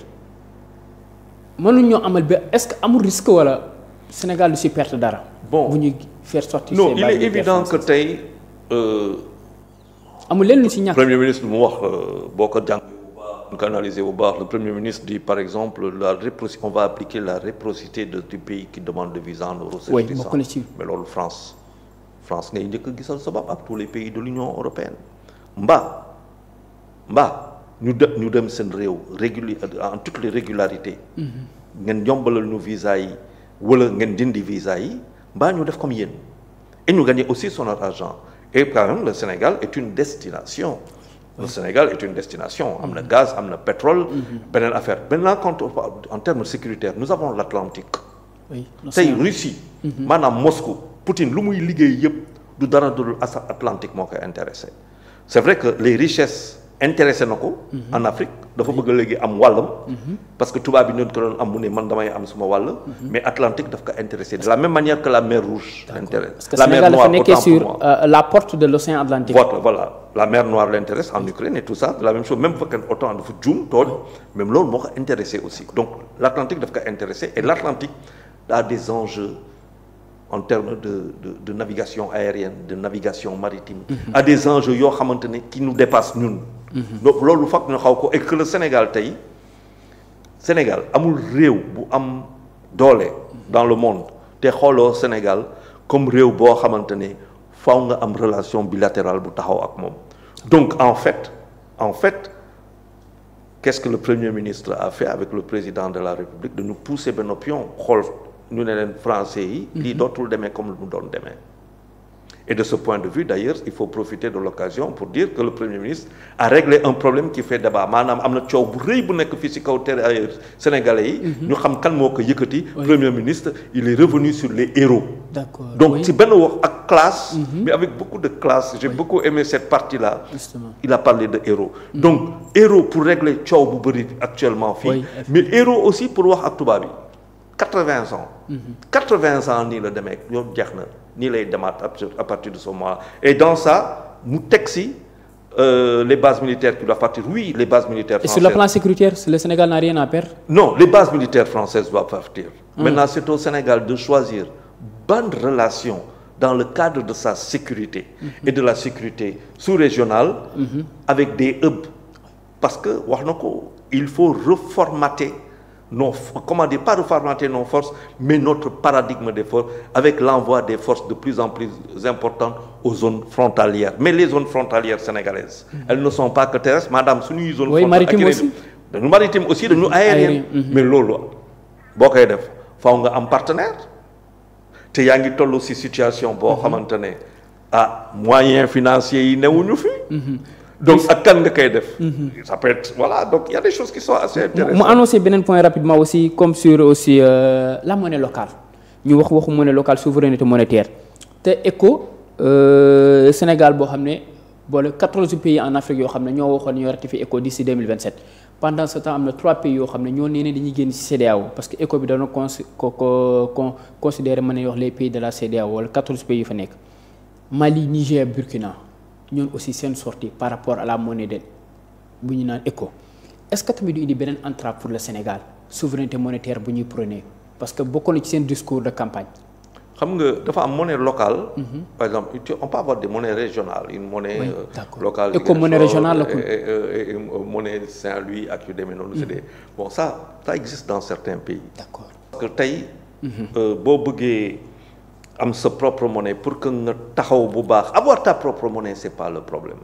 mënuñ ñoo amal ba est-ce que amul risque wala Sénégal du si perte dara. bon bu ñuy faire sortir non ces il bases est évident que tey amul lenn lu ci ñàkk. premier ministre mu wax boo ko jàng bu canaliser bu baax le premier ministre dit par exemple on va appliquer la réciprocité du pays qui demande de visa en euros. oui bokk na ci. mais loolu France ngay njëkk a gisal sa bopp ak tous les pays de l'Union européenne mbaa ñu dem seen réew en toutes les régularités. ngeen yombalal ñu visa yi wala ngeen dindi visa yi mbaa ñu def comme yéen et ñu gagner aussi son argent et quand même le Sénégal est une destination. Le Sénégal est une destination am na gaz am na pétrole. beneen affaire maintenant quand en termes sécuritaires nous avons l'Atlantique. oui tey Russie. maanaam Moscou Poutine lu muy liggéey yëpp du dara dul Atlantique moo koy intéressé c'est vrai que les richesses intéressé na ko. en Afrique dafa bëgg léegi am wàllam. parce que tubaab bi ñu ko doon am mu ne man damay am suma wàll. mais Atlantique daf ko intéressé de la même manière que la mer Rouge. intéresse la mer Noire autant pour moi la porte de l'océan Atlantique. voilà la mer Noire l'intéresse en Ukraine et tout ça la même chose même bu fekkee autant dafa juum tool même loolu moo ko intéressé aussi donc l'Atlantique daf ko intéressé et l'Atlantique a des enjeux en termes de navigation aérienne de navigation maritime. a des enjeux yoo xamante ne qui nous dépassent ñun. donc loolu foog ñu xaw ko et que le Sénégal amul réew bu am doole dans le monde te xooloo Sénégal comme réew boo xamante ne faaw nga am relation bilatérale bu taxaw ak moom donc en fait qu'est-ce que le Premier ministre a fait avec le président de la République dañu pousser benn pion xool ñu ne leen français yi lii dootul demee comme lu mu doon demee et de ce point de vue d'ailleurs il faut profiter de l'occasion pour dire que le Premier ministre a réglé un problème qui fait débat maanaam am na coow bu rëy bu nekk fii ci kaw terre sénégalais yi ñu xam kan moo ko yëkkati Premier ministre il est revenu sur les héros. D'accord. Donc ci benn wax ak classe mais avec beaucoup de classe j'ai beaucoup aimé cette partie-là. Justement. Il a parlé de héros. Donc héros pour régler coow bu bëri actuellement fii mais héros aussi pour wax ak tubaab yi 80 ans. 80 ans nii la demee ñoom jeex na nii lay demaat à partir de ce moment et dans ça mu teg si les bases militaires qui doivent partir oui les bases militaires françaises. Et sur le plan sécuritaire le Sénégal n'a rien à perdre. Non les bases militaires françaises doivent partir. Maintenant c'est au Sénégal de choisir bonne relation dans le cadre de sa sécurité. Et de la sécurité sous-régionale. Avec des hubs parce que wax na ko il faut reformater. Pas reformater nos forces, mais notre paradigme des forces, avec l'envoi des forces de plus en plus importantes aux zones frontalières. Mais les zones frontalières sénégalaises, elles ne sont pas que terrestres, madame, suñuy zone maritime aussi. dañu maritime aussi, dañu aérien. Mais loolu boo koy def faaw nga am partenaire. te yaa ngi toll ci situation boo xamante ne moyens financiers yi newuñu fi. donc ak kan nga koy def. ça peut être voilà donc il y a des choses qui sont assez intéressantes. mu annoncé beneen point rapidement aussi comme sur aussi la monnaie locale ñu waxu monnaie locale souveraineté monétaire te ECO Sénégal boo xam ne boole 14 pays en Afrique yoo xam ne ñoo waxoon ñoo ratifié ECO d'ici 2027 pendant ce temps am na 3 pays yoo xam ne ñoo nee ne dañuy génn ci CEDEAO parce que ECO bi dana considérer mën nañu wax les pays de la CEDEAO wala 14 pays yu fa nekk Mali Niger Burkina. ñoon aussi seen sortie par rapport à la monnaie de bu ñu naan ECO est-ce que tamit du indi beneen entrave pour le Sénégal souveraineté monétaire bu ñuy prôné parce que bokk na ci seen discours de campagne. xam nga dafa am monnaie locale. par exemple on peut avoir des monnaies régionales une monnaie locale. ECO monnaie régionale la et monnaie Saint-Louis ak yu demee noonu. c'est des bon ça existe dans certains pays. D'accord. parce que tey. boo bëggee. am sa propre monnaie pour que nga taxaw bu baax avoir ta propre monnaie c'est pas le problème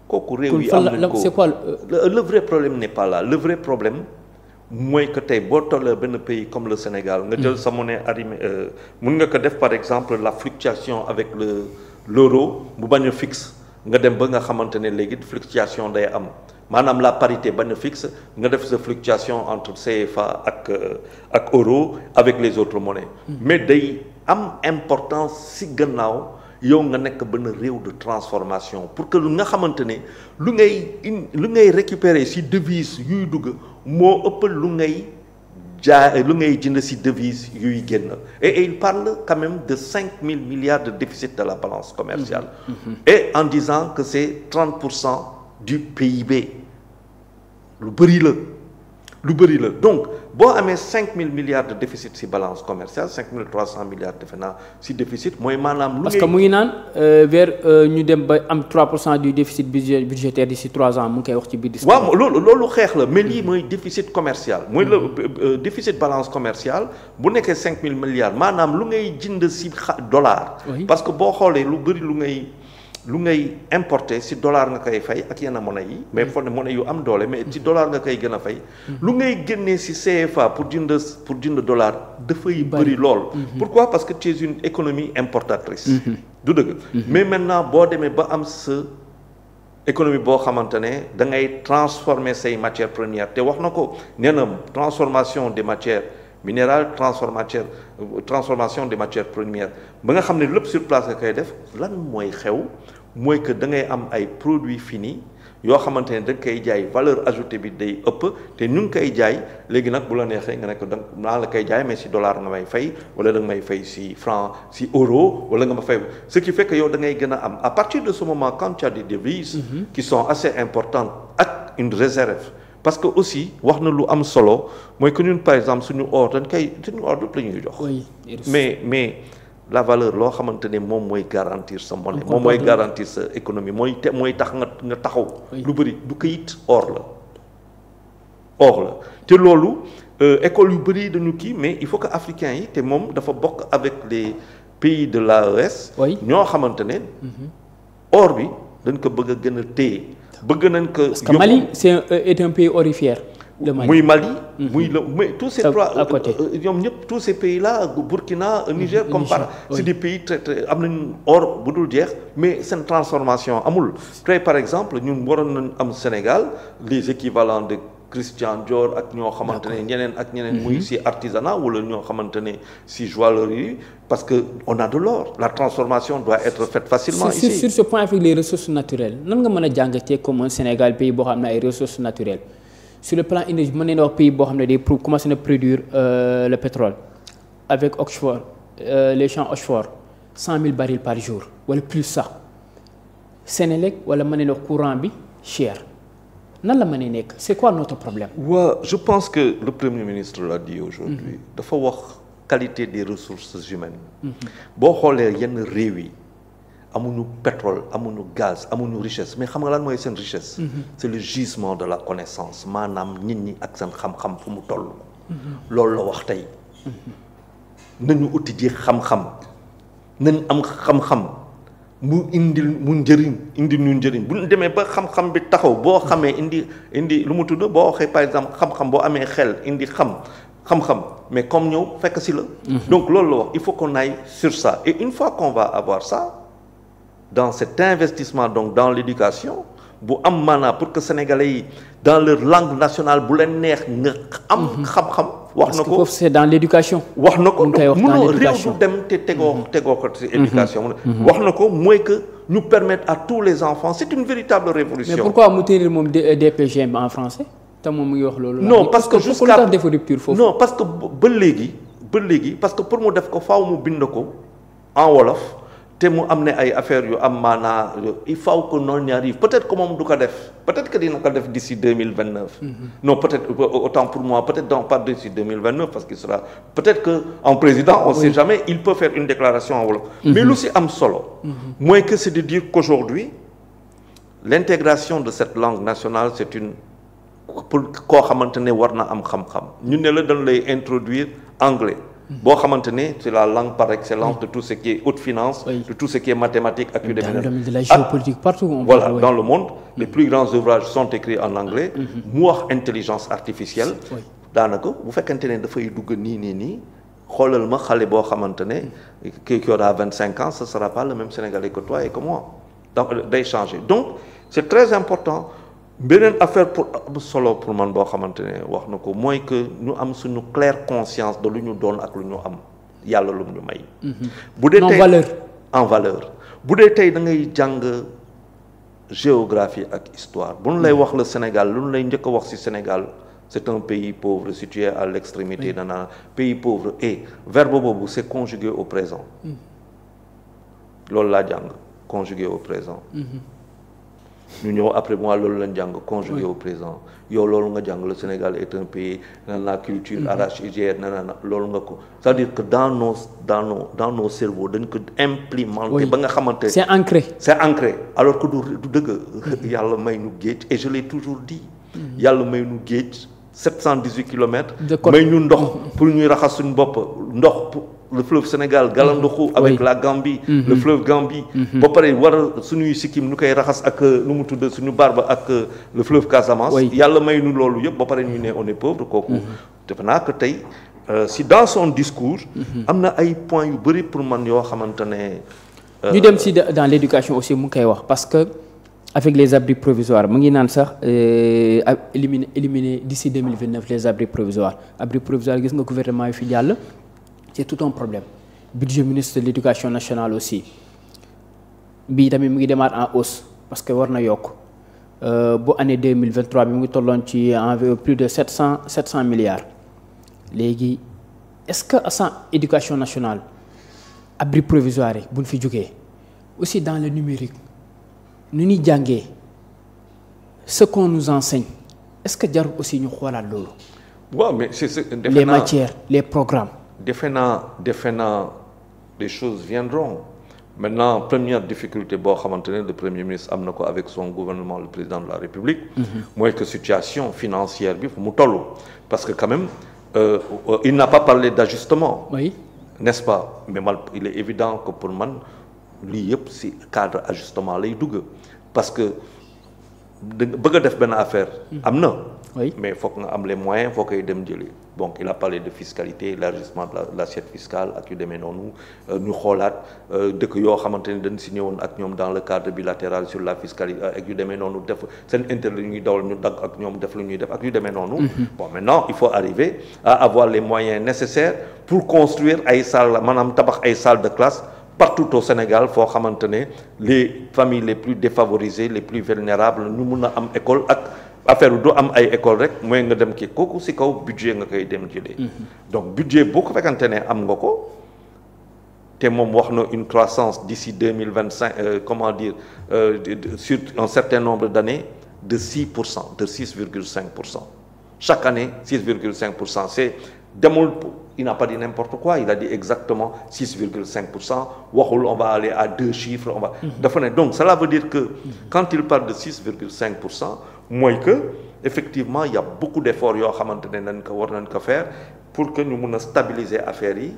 kooku réew yi am nañ ko c'est quoi le vrai problème n'est pas là le vrai problème mooy que tey boo tollee benn pays comme le Sénégal nga jël sa monnaie arrimée mun nga ko def par exemple la fluctuation avec l'euro bu bañ a fixe nga dem ba nga xamante ne léegi fluctuation day am maanaam la parité bañ a fixe nga def sa fluctuation entre CFA ak euro avec les autres monnaies mais day am importance ci gannaaw yow nga nekk benn réew de transformation pour que lu nga xamante ne lu ngay récupérer ci devise yuy dugg moo ëpp lu ngay jënd ci devise yuy génn et il parle quand même de 5 000 milliards de déficit de la balance commerciale et en disant que c'est 30% du PIB lu bëri la donc boo amee 5000 milliards de déficit ci balance commerciale 5300 milliards defe naa ci déficit mooy maanaam. parce que mu ngi naan vers ñu dem ba am 3% du déficit budgétaire d'ici 3 ans mu ngi koy wax ci biir discours. waaw loolu xeex la mais lii mooy déficit commercial. mooy le déficit balance commerciale bu nekkee 5000 milliards maanaam lu ngay jënd ci dollar. parce que boo xoolee lu bëri lu ngay importer ci dollar nga koy fay ak yenn monnaie yi mais fo ne monnaie yu am doole mais ci dollar nga koy gën a fay. lu ngay génnee ci CFA pour jënd dollar dafay bëri lool. pourquoi parce que tu es une économie importatrice. du dëgg. mais maintenant boo demee ba am sa économie boo xamante ne da ngay transformer say matières premières te wax na ko nee na transformation des matières minérales transformation des matières premières ba nga xam ne lépp sur place nga koy def lan mooy xew mooy que da ngay am ay produits finis yoo xamante ne da nga koy jaay valeur ajoutée bi day ëpp te ñu ngi koy jaay léegi nag bu la neexee nga ne ko naa la koy jaay mais ci dollar nga may fay wala da nga may fay ci franc ci euro wala nga ma fay ce qui fait que yow da ngay gën a am à partir de ce moment quand tu as des devises qui sont assez importantes ak une réserve. parce que aussi wax na lu am solo mooy que ñun par exemple suñu or dañ koy suñu or lépp la ñuy jox. mais la valeur loo xamante ne moom mooy garantir sa monnaie. moom mooy garantir sa économie mooy tax nga taxaw. lu bëri du këyit or la te loolu école yu bëri dañu kii mais il faut que africains yi te moom dafa bokk avec les pays de l'AES. ñoo xamante ne. or bi dañ ko bëgg a gën a téye. bëgg nañ que parce que Mali est un pays orifère. le Mali muy Mali. muy la mais tous ces trois à côté ñoom ñëpp tous ces pays là Burkina Niger comme c'est des pays très am nañu or bu dul jeex mais seen transformation amul. tey par exemple ñun waroon nañ am Sénégal les équivalents de Christian Dior ak ñoo xamante ne ñeneen muy ci artisanat wala ñoo xamante ne ci joaillerie parce que on a de l'or la transformation doit être faite facilement ici. sur ce point avec les ressources naturelles nan nga mën a jàngatee comme un Sénégal pays boo xam ne ay ressources naturelles sur le plan énergie mën nañu wax pays boo xam ne day commencé na produire le pétrole avec offshore les champs offshore 100 000 barils par jour wala plus sax Sénélec wala mën nañu wax courant bi cher. nan la mën a nekk c'est quoi notre problème. je pense que le Premier ministre l'a dit aujourd'hui dafa wax qualité des ressources humaines. boo xoolee yenn réew yi amuñu pétrole amuñu gaz amuñu richesse mais xam nga lan mooy seen richesse. c'est le gisement de la connaissance maanaam nit ñi ak seen xam-xam fu mu toll. loolu la wax tey. nañu uti ji xam-xam nañ am xam-xam. mu indi ñu njëriñ bu ñu demee ba xam-xam bi taxaw boo xamee indi lu mu tudd boo waxee par exemple xam-xam boo amee xel indi xam-xam mais comme ñëw fekk si la. donc loolu la wax il faut qu'on aille sur ça et une fois qu'on va avoir ça dans cet investissement donc dans l'éducation bu am maanaa pour que sénégalais yi dans leur langue nationale bu leen neex nga am xam-xam. wax na ko parce que c'est dans l'éducation. wax na ko mënoo réew du dem te tegoo ko ci éducation. wax na ko mooy que ñu permettre à tous les enfants c'est une véritable révolution. mais pourquoi mu tenir moom DPG en français te moom mu ngi wax loolu. non parce que jusqu'à def rupture foofu. non parce que ba léegi parce que pour mu def ko faaw mu bind ko en wolof. te mu am ne ay affaires yu am maanaa il faut que noonu y arrive peut-être que moom du ko def peut-être que dina ko def d'ici 2029. non peut-être autant pour moi peut-être donc pas d'ici 2029 parce qu'il sera peut-être que en président on sait jamais il peut faire une déclaration en wolof. mais lu ci am solo. mooy que c'est de dire qu'aujourd'hui l'intégration de cette langue nationale c'est une pour koo xamante ne war na am xam-xam ñu ne la dañ lay introduire anglais. boo xamante ne c'est la langue par excellence de tout ce qui est haute finance, de tout ce qui est mathématiques ak yu demee. Dans le domaine de la géopolitique partout. Voilà, dans le monde les plus grands ouvrages sont écrits en anglais. mu wax intelligence artificielle. daanaka bu fekkente ne dafay dugg nii xoolal ma xale boo xamante ne qui aura 25 ans ce sera pas le même Sénégalais que toi et que moi donc day changer donc c'est très important. beneen affaire pour solo pour man boo xamante ne wax na ko mooy que ñu am suñu claire conscience de lu ñu doon ak lu ñu am yàlla lu ñu may. bu dee tey en valeur bu dee tey da ngay jàng géographie ak histoire bu ñu lay wax le Sénégal lu ñu lay njëkk a wax ci Sénégal c'est un pays pauvre situé à l'extrémité d'un pays pauvre et verbe boobu c'est conjugué au présent. loolu laa jàng conjugué au présent. ñu ñëw après moi loolu lañ jàng conjugué au présent yow loolu nga jàng le Sénégal est un pays la culture arachidière na loolu nga ko c'est-à-dire que dans nos cerveaux dañ ko implémenté ba nga xamante c'est ancré alors que du dëgg yàlla may nu géej et je l'ai toujours dit yàlla may nu géej 718 kilomètres may ñu ndox pour ñuy raxas suñu bopp ndox le fleuve Sénégal galandoxu avec la Gambie le fleuve Gambie ba pare war a suñuy sikkim ñu koy raxas ak nu mu tudd suñu barba ak le fleuve Casamance yàlla may nu loolu yëpp ba pare ñu ne on est pauvre kooku defe naa que tey si dans son discours am na ay points yu bëri pour man yoo xamante ne ñu dem si dans l'éducation aussi mu ngi koy wax parce que avec les abris provisoires mu ngi naan sax éliminer d'ici 2029 les abris provisoires gis nga gouvernement yi fi jàll c'est tout un problème budget ministre de l'éducation nationale aussi bii tamit mu ngi demaat en hausse parce que war na yokk bu année 2023 bi mu ngi tolloon ci environ plus de 700 milliards léegi est-ce que sans éducation nationale abri provisoire yi buñ fi jógee aussi dans le numérique nu ñuy jàngee ce qu'on nous enseigne est-ce que jarul aussi ñu xoolaat loolu. waaw mais c'est les matières les programmes. defe naa les choses viendront maintenant première difficulté boo xamante ne le premier ministre am na ko avec son gouvernement le président de la République mooy que situation financière bi fu mu toll parce que quand même il n'a pas parlé d'ajustement n'est-ce pas mais man il est évident que pour man lii yëpp ci cadre ajustement lay dugg parce que bëgg a def benn affaire am na mais foog nga am les moyens foo koy dem jëlee donc il a parlé de fiscalité élargissement de l'assiette fiscale ak yu demee noonu ñu xoolaat dëkk yoo xamante ne dañ signé woon ak ñoom dans le cadre bilatéral sur la fiscalité ak yu demee noonu def seen intérêt lu ñuy dawal ñu dagg ak ñoom def lu ñuy def ak yu demee noonu bon maintenant il faut arriver à avoir les moyens nécessaires pour construire ay salles maanaam tabax ay salles de classe partout au Sénégal foo xamante ne les familles les plus défavorisées les plus vulnérables ñu mun a am école ak affaire du am ay école rek mooy nga dem kii kooku ci kaw budget nga koy dem jëlee donc budget boo ko fekkante ne am nga ko te moom wax na une croissance d'ici 2025 comment dire sur un certain nombre d'années de 6% de 6,5% chaque année 6,5% c'est demul il n'a pas dit n'importe quoi il a dit exactement 6,5% waxul on va aller à deux chiffres on va dafa ne donc cela veut dire que quand il parle de 6,5% mooy que effectivement il y a beaucoup d'efforts yoo xamante ne nañ ko war nañ ko faire pour que ñu mun a stabiliser affaires yi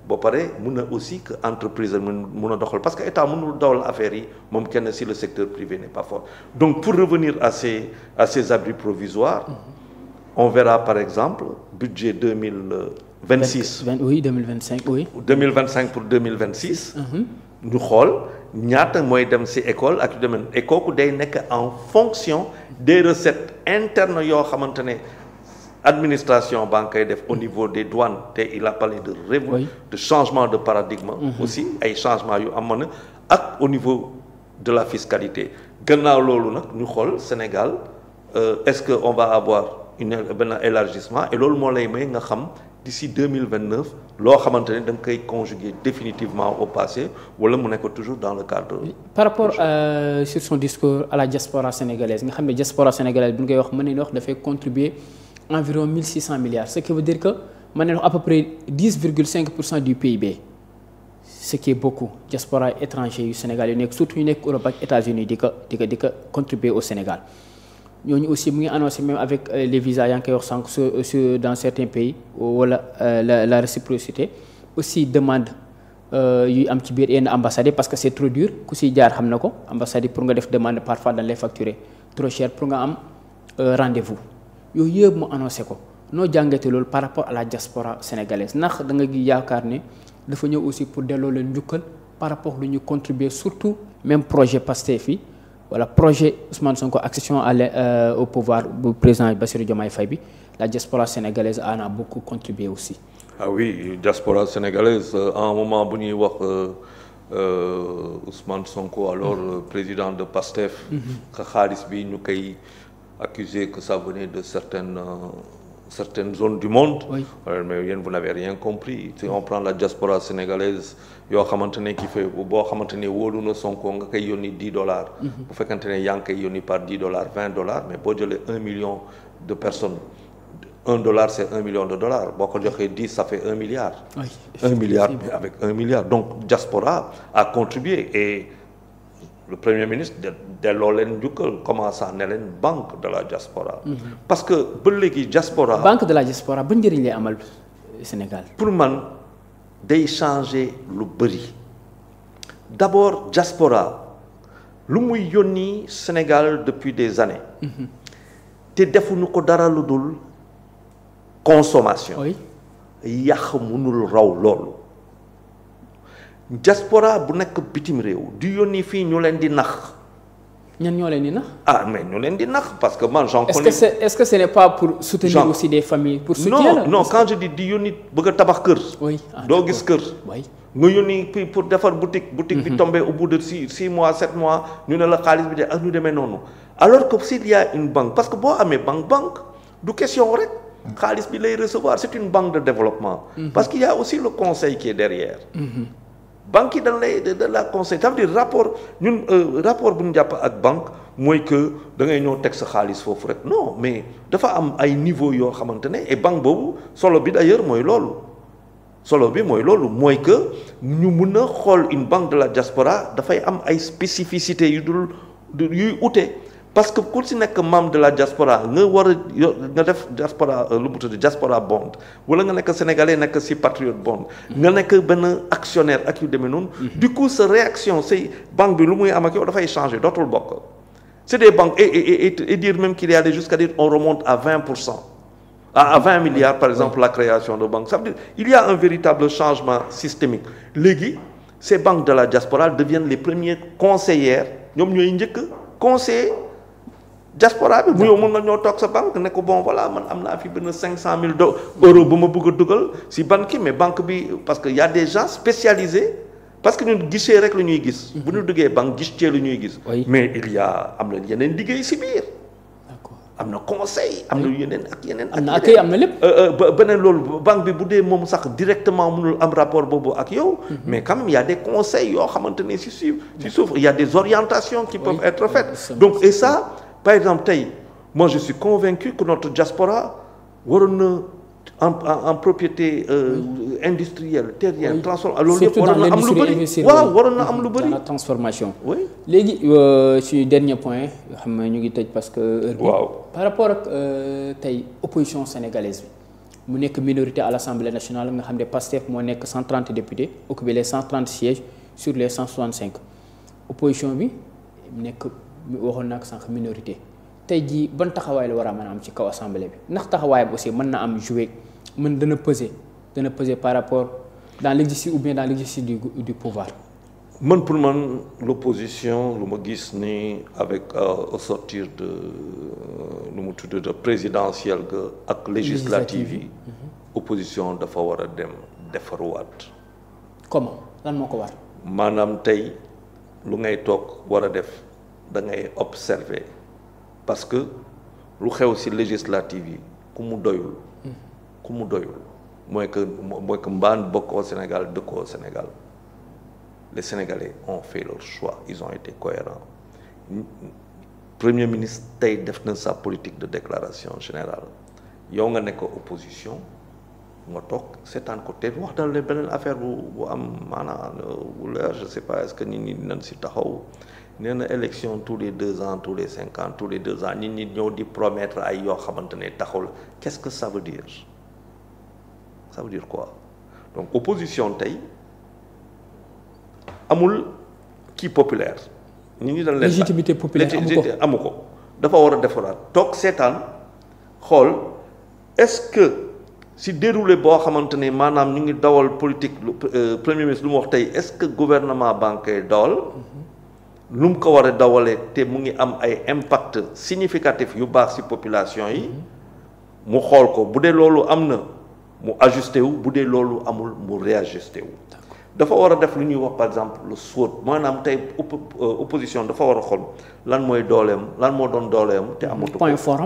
ba pare mun a aussi que entreprise mun a doxal parce que état mënul dawal affaires yi moom kenn si le secteur privé n'est pas fort donc pour revenir à ces abris provisoires on verra par exemple budget 2026 oui 2025 oui 2025 pour 2026 ñu xool ñaata mooy dem ci école ak yu demee et kooku day nekk en fonction des recettes internes yoo xamante ne administration baa ngi koy def au niveau des douanes te il a parlé de changement de paradigme aussi ay changement yu am na ak au niveau de la fiscalité gannaaw loolu nag ñu xool Sénégal est-ce que on va avoir benn élargissement et loolu moo lay may nga xam d'ici 2029 loo xamante ne da nga koy conjuguer définitivement au passé wala mu nekk toujours dans le cadre. par rapport sur son discours à la diaspora sénégalaise nga xam ne diaspora sénégalaise bu ñu koy wax mën nañu wax dafay contribuer environ 1600 milliards ce qui veut dire que mën nañu wax à peu près 10,5% du PIB ce qui est beaucoup diaspora étranger yu Sénégal yu nekk surtout yu nekk Europe ak États-Unis di ko contribuer au Sénégal. ñooñu aussi mu ngi annoncé même avec les visas yaa ngi koy wax sànq sur dans certains pays wala la réciprocité aussi demande yuy am ci biir yenn ambassades parce que c'est trop dur ku si jaar xam na ko ambassade yi pour nga def demande parfois dañ lay facturer trop cher pour nga am rendez-vous yooyu yëpp mu annoncé ko noo jàngate loolu par rapport à la diaspora sénégalaise ndax da nga gi yaakaar ne dafa ñëw aussi pour delloo leen njukkal par rapport lu ñu contribuer surtout même projet Pastef yi wala projet Ousmane Sonko accession au pouvoir bu président Bassirou Diomaye Faye bi la diaspora sénégalaise en a beaucoup contribué aussi. ah oui diaspora sénégalaise à un moment bu ñuy wax Ousmane Sonko alors président de Pastef. que xaalis bi ñu koy accuser que ça venait de certaines certaines zones du monde. Oui. Mais yéen vous n'avez rien compris. Si on prend la diaspora sénégalaise yoo xamante ne ki fait boo xamante ne wóolu na Sonko nga koy yónni $10. bu fekkante ne yaa ngi koy yónni par $10 $20 mais boo jëlee 1 million de personnes $1 c'est $1 million boo ko joxee 10 ça fait 1 milliard. Oui, 1 milliard mais avec 1 milliard donc diaspora a contribué et le premier ministre delloo leen njukkal commencé ne leen banque de la diaspora. parce que ba léegi diaspora. banque de la diaspora ban njëriñ lay amal Sénégal. pour man day changer lu bëri d'abord diaspora lu muy yónni Sénégal depuis des années. te defuñu ko dara lu dul consommation. oui. yàq mënul raw loolu. diaspora bu nekk bitim réew di yónni fii ñu leen di nax. ñan ñoo leen di nax. ah mais ñu leen di nax parce que man j'en connais. est-ce que ce n'est pas pour soutenir aussi des familles. pour soutenir non quand je dis di yónni bëgg a tabax kër. oui doo gis kër. oui. nga yónni pour defar boutique bi tombé au bout de 6 mois 7 mois ñu ne la xaalis bi de ak ñu demee noonu alors que s'il y a une banque parce que boo amee banque du question rek xaalis bi lay recevoir c'est une banque de développement. parce qu'il y a aussi le conseil qui est derrière. banque yi dañ la conseil ça veut dire rapport bu ñu jàpp ak banque mooy que da ngay ñëw teg sa xaalis foofu rek non mais dafa am ay niveau yoo xamante ne et banque boobu solo bi d'ailleurs mooy loolu mooy que ñu mun a xool une banque de la diaspora dafay am ay spécificités yuy ute parce que ku si nekk membre de la diaspora nga war a nga def diaspora lu mu tudd diaspora bond wala nga nekk sénégalais nekk si patriote bond nga nekk benn actionnaire ak yu demee noonu. du coup sa réaction say banque bi lu muy am ak yow dafay changer dootul bokk. c'est des banques et dire même qu'il y a jusqu'à dire on remonte à 20%. à 20 milliards par exemple la création de banques ça veut dire il y a un véritable changement systémique léegi ces banques de la diaspora deviennent les premières conseillères ñoom ñooy njëkk conseiller diaspora bi. yow mën nga ñoo toog sa banque ne ko bon voilà man am naa fi benn 500 000 euros bu ma bëgg a dugal si banque mais banque bi parce que y a des gens spécialisés parce que ñun guichet rek la ñuy gis. bu ñu duggee banque guichet la ñuy gis. mais am na yeneen liggéey si biir. am na conseil am na yeneen ak yeneen. am na accueil am na lépp. beneen loolu banque bi bu dee moom sax directement mënul am rapport boobu ak yow. mais quand même il y a des conseils yoo xamante ne si suuf il y a des orientations qui peuvent être faites. donc et ça par exemple tey moi je suis convaincu que notre diaspora waroon na en propriété industrielle terrienne transformation. loolu yëpp waroon na am lu bëri waroon na am lu bëri. dans la transformation. oui léegi ci dernier point xam nga ñu ngi tëj parce que heure bi. par rapport ak tey opposition sénégalaise bi mu nekk minorité à l'Assemblée nationale nga xam ne Pastef moo nekk 130 députés occupé les 130 sièges sur les 165 opposition bi nekk waxoon naa ko sànq minorité tey jii ban taxawaay la war a mën a am ci kaw assemblée bi ndax taxawaayam aussi mën na am jouer dana peser par rapport dans l'exercice ou bien dans l'exercice du pouvoir. man pour man l'opposition lu ma gis ni avec au sortir de nu mu tudd de présidentielle ak législative yi opposition dafa war a dem defaruwaat. comment lan moo ko war. maanaam tey lu ngay toog war a def da ngay observer parce que lu xew ci législative yi ku mu doyul mooy que mbaan bokk au Sénégal dëkk au Sénégal. Les Sénégalais ont fait leur choix ils ont été cohérents Premier ministre tey def na sa politique de déclaration générale yow nga nekk opposition nga toog seetaan ko te wax dal beneen affaire bu am maanaam bu leer je sais pas est-ce que nit ñi dinañ ci taxaw nee na élection tous les 2 ans tous les 5 ans tous les 2 ans nit ñi ñëw di promettre ay yoo xamante ne taxaw qu'est-ce que ça veut dire quoi donc opposition tey amul kii populaire. nit ñi dañ leen légitimité populaire amu ko dafa war a defaraat toog seetaan xool est-ce que si déroulé boo xamante ne maanaam ñu ngi dawal politique premier ministre lu mu wax tey est-ce que gouvernement bancaire dawal. lu mu ko war a dawalee te mu ngi am ay impact significatif yu baax ci population yi. mu xool ko bu dee loolu am na mu ajusté wu bu dee loolu amul mu réajusté wu. dafa war a def lu ñuy wax par exemple le SWOT maanaam tey opposition dafa war a xool lan mooy dooleem lan moo doon dooleem te amatu ko point fort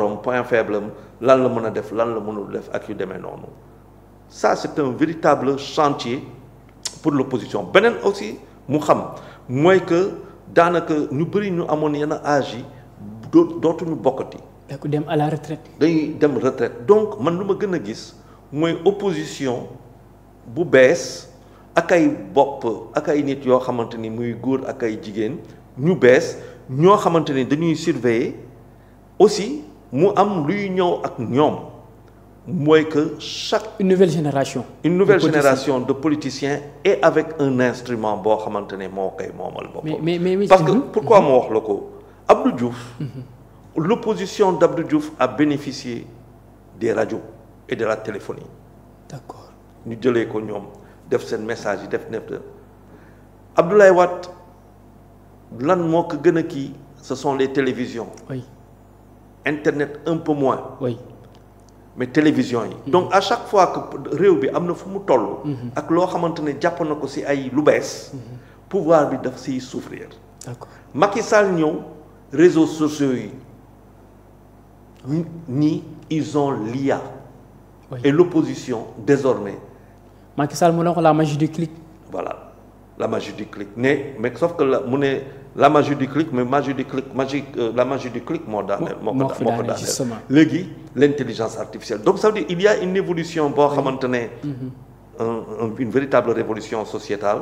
am point faible am lan la mën a def lan la mënul def ak yu demee noonu ça c'est un véritable chantier pour l'opposition beneen aussi mu xam mooy que daanaka ñu bëri ñu amoon yenn âge yi dootuñu bokkati. da ko dem à la retraite. dañuy dem retraite donc man lu ma gën a gis mooy opposition bu bees ak ay bopp ak ay nit yoo xamante ni muy góor ak ay jigéen ñu bees ñoo xamante ni dañuy surveiller aussi mu am luy ñëw ak ñoom mooy que une nouvelle génération. De politiciens et avec un instrument boo xamante ne moo koy moomal boppam. mais parce que pourquoi ma wax la ko Abdou Diouf. L'opposition d'Abdou Diouf a bénéficié des radios et de la téléphonie. D'accord. ñu jëlee ko ñoom def seen message yi def nepp Abdoulaye Wade lan moo ko gën a kii ce sont les télévisions. Oui. Internet un peu moins. Oui. mais télévision yi. donc à chaque fois que réew bi am na fu mu toll. ak loo xamante ne jàpp na ko ci ay lu bees. pouvoir bi daf ciy souffrir. D'accord. Macky Sall ñëw réseaux sociaux yi ñi ils ont l'IA. Oui. Et l'opposition désormais. Macky Sall mu ne ko la magie du clic. Voilà la magie du clic mais sauf que la magie du clic mais la magie du clic moo daaneel. moo ko daaneel léegi l'intelligence artificielle donc ça veut dire il y a une évolution boo xamante ne. Une véritable révolution sociétale.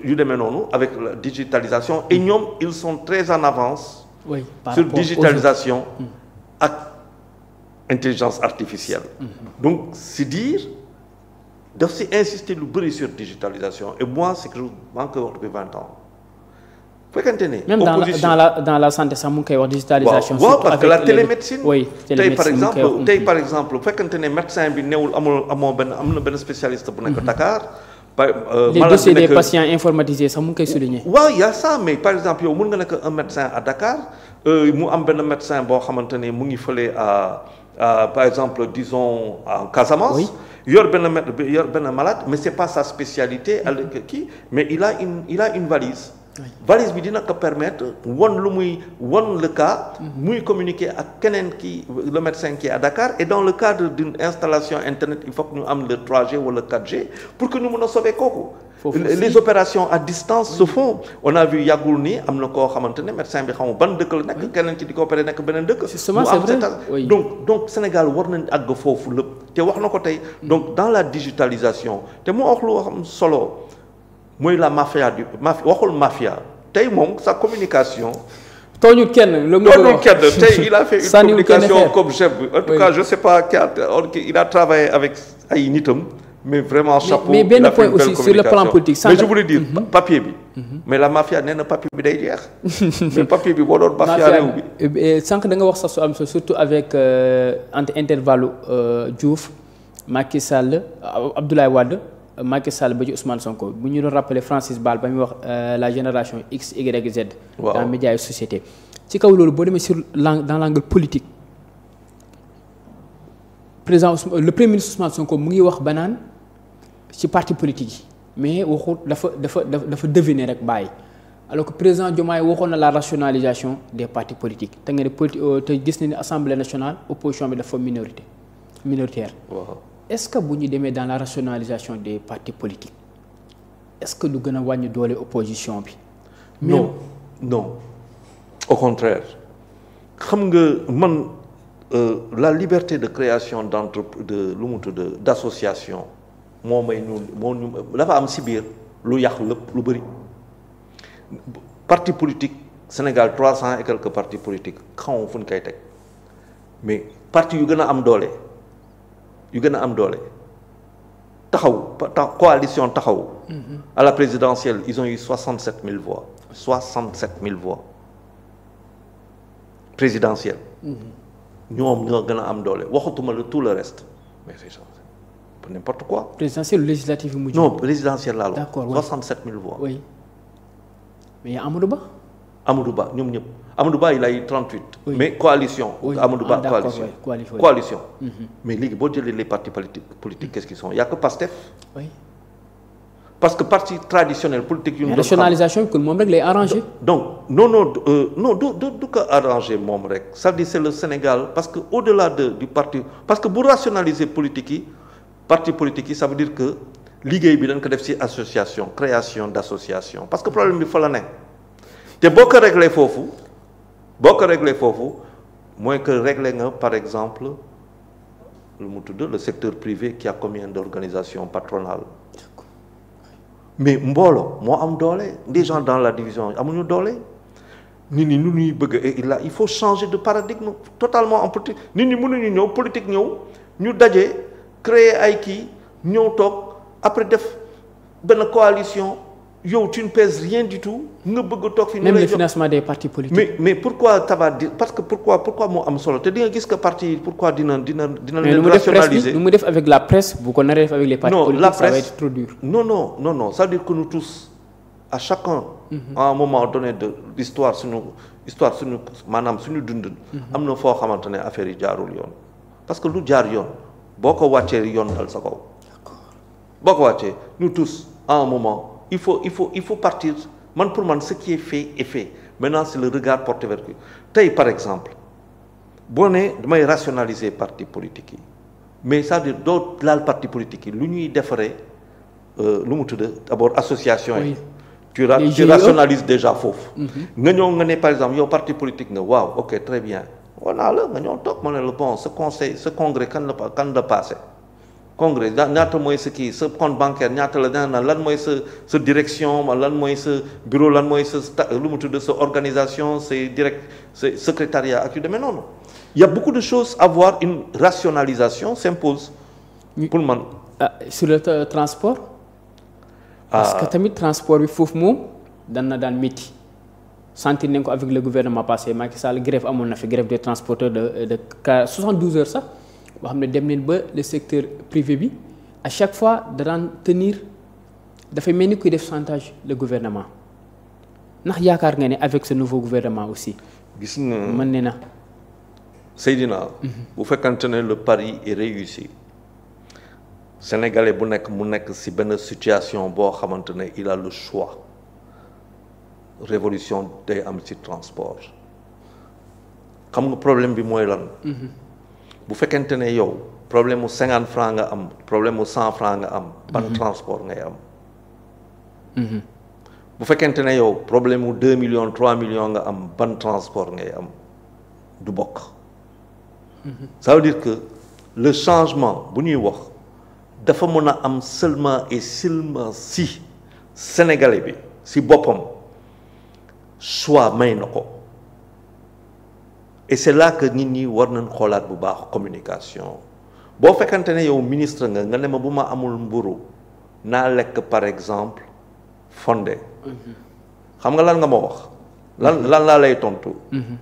yu demee noonu avec la digitalisation et ñoom ils sont très en avance. Oui, sur digitalisation ak intelligence artificielle. Donc c'est dire daf si insister lu bëri sur digitalisation et moi c'est que maa ngi koy wax depuis 20 ans. fekkente ne même dans la santé sax mu ngi koy wax digitalisation. waaw parce que la télémédecine. oui télémédecine tey par exemple fekkente ne médecin bi newul am na benn spécialiste bu nekk Dakar. les dossiers des patients informatisés sax mu ngi koy souligner. waaw y a ça mais par exemple yow mën nga nekk un médecin à Dakar mu am benn médecin boo xamante ne mu ngi fële par exemple disons en Casamance. Oui. yor benn malade mais c'est pas sa spécialité avec kii mais il a une valise. Oui. Valise bi dina ko permettre won le cas. muy communiquer ak keneen le médecin qui est à Dakar et dans le cadre d'une installation internet il faut que ñu am le 3G wala le 4G pour que ñu mën a sauver kooku. Les opérations à distance se font. On a vu yàggul nii am na koo xamante ne médecin bi xamul ban dëkk la nekk keneen ci di ko opéré nekk beneen dëkk. Justement, c'est vrai. Oui. donc Sénégal war nañ àgg foofu lépp te wax na ko tey. donc dans la digitalisation te mu wax lu xam solo. mooy la mafia waxul mafia tey moom sa communication. tooñul kenn tey il a fait une communication comme chef en tout cas je sais pas il a travaillé avec ay nitam mais vraiment chapeau. mais benn point aussi sur le plan politique. mais je voulais dire papier bi. mais la mafia nee na papier bi day jeex. mais papier bi boo doon mafia réew bi. sànq da nga wax sax su am surtout avec entre intervalle Diouf Macky Sall Abdoulaye Wade. Macky Sall ba ci Ousmane Sonko bu ñu doon rappeler Francis Ball ba muy wax la génération X Y Z. waaw dans médias et société. ci kaw loolu boo demee dans l'angle politique le premier ministre Ousmane Sonko mu ngi wax banaan ci parti politique yi mais waxut dafa deviner rek bàyyi alors que président Diomaye waxoon na la rationalisation des partis politiques te nga ne te gis na ni assemblée nationale opposition bi dafa minoritaire. Wow. Est-ce que bu ñu demee dans la rationalisation des partis politiques est-ce que du gën a wàññi doole opposition bi. non au contraire xam nga man la liberté de création d'association moo ñu dafa am si biir lu yàq lépp lu bëri parti politique Sénégal 300 et quelques partis politiques xaw fu ñu koy teg mais parti yu gën a am doole. taxaw coalition taxaw. à la présidentielle ils ont eu 67 000 voix. 67 000 voix présidentielle. ñoom ñoo gën a am doole waxatuma tout le reste mais c'est pour n'importe quoi. présidentielle ou législative yu mujj. non présidentielle laa la. d'accord 67 000 voix. oui mais y a Amadou Ba. Amadou Ba ñoom ñëpp Amadou Ba il a eu 38. Oui. mais coalition. Oui. Amadou Ba coalition. Oui. mais léegi boo jëlee les partis politiques qu'est-ce qu'ils sont y a que Pastef. oui. parce que parti traditionnel politique yu. rationalisation bi kon moom rek lay arrangé. donc non du ko arrangé moom rek c'est-à-dire c'est le Sénégal parce que au-delà du parti parce que bu rationaliser politique yi parti politique yi ça veut dire que liggéey bi dañ ko def ci association création d'association parce que problème bi fa la ne te boo ko réglé foofu mooy que réglé nga par exemple lu mu tudd le secteur privé qui a combien d'organisations patronales. mais mbooloo moo am doole des gens dans la division amuñu doole nit ñi nu ñuy bëgg il faut changer de paradigme totalement en politique nit ñi mënuñu ñëw politique ñëw ñu daje créer ay kii ñëw toog après def benn coalition yow tu ne pèses rien du tout nga bëgg toog fi. même le financement des partis politiques. mais pourquoi tabaat di parce que pourquoi moo am solo te di nga gis que parti pourquoi dina leen rationaliser. mais nu mu def avec la presse bu ko naree def avec les partis politiques. la presse ça va être trop dur. non ça veut dire que nous tous à chacun. à un moment donné de l'histoire suñu maanaam suñu dund. am na foo xamante ne affaire yi jaarul yoon. parce que lu jaar yoon boo ko wàccee yoon dal sa kaw. boo ko wàccee nous tous à un moment. il faut partir man pour man ce qui est fait est fait maintenant c'est le regard porté vers lui tey par exemple boo nee damay rationaliser parti politique yi mais c'est-à-dire doo laal parti politique yi lu ñuy defaree lu mu tudd d'abord association yi. tu rationalises déjà foofu. nga ñëw nga ne par exemple yow parti politique nga waaw ok très bien wanaa la nga ñëw toog ma ne la bon ce congrès kan la passé. congrès ñaata mooy sa kii sa compte bancaire ñaata la dana lan mooy sa direction lan mooy sa bureau lan mooy sa lu mu tudd sa organisation c'est direct c'est secrétariat ak yu demee noonu il y a beaucoup de choses à voir une rationalisation s'impose pour man sur le transport parce que tamit transport bi foofu moom daan métti sentir nañ ko avec le gouvernement passé Macky Sall grève amoon na fi grève des transporteurs de 72 heures sax boo xam ne dem nañ ba le secteur privé bi à chaque fois daan tenir dafay mel ni kuy def chantage le gouvernement ndax yaakaar nga ne avec ce nouveau gouvernement aussi. gis nga mën ne na. Seydina. bu fekkante ne le pari est réussi sénégalais bu nekk mu nekk ci benn situation boo xamante ne il a le choix révolution day am ci transport xam nga problème bi mooy lan. bu fekkente ne yow problème mu 50 francs nga am problème mu 100 francs nga am. ban transport ngay am. bu fekkente ne yow problème mu 2 millions 3 millions nga am ban transport ngay am du bokk. ça veut dire que le changement bu ñuy wax dafa mën a am seulement et seulement si sénégalais bi si boppam choix may na ko. et c'est là que nit ñi war nañ xoolaat bu baax communication boo fekkante ne yow ministre nga ne ma bu ma amul mburu naa lekk par exemple fondé xam nga lan nga ma wax lan laa lay tontu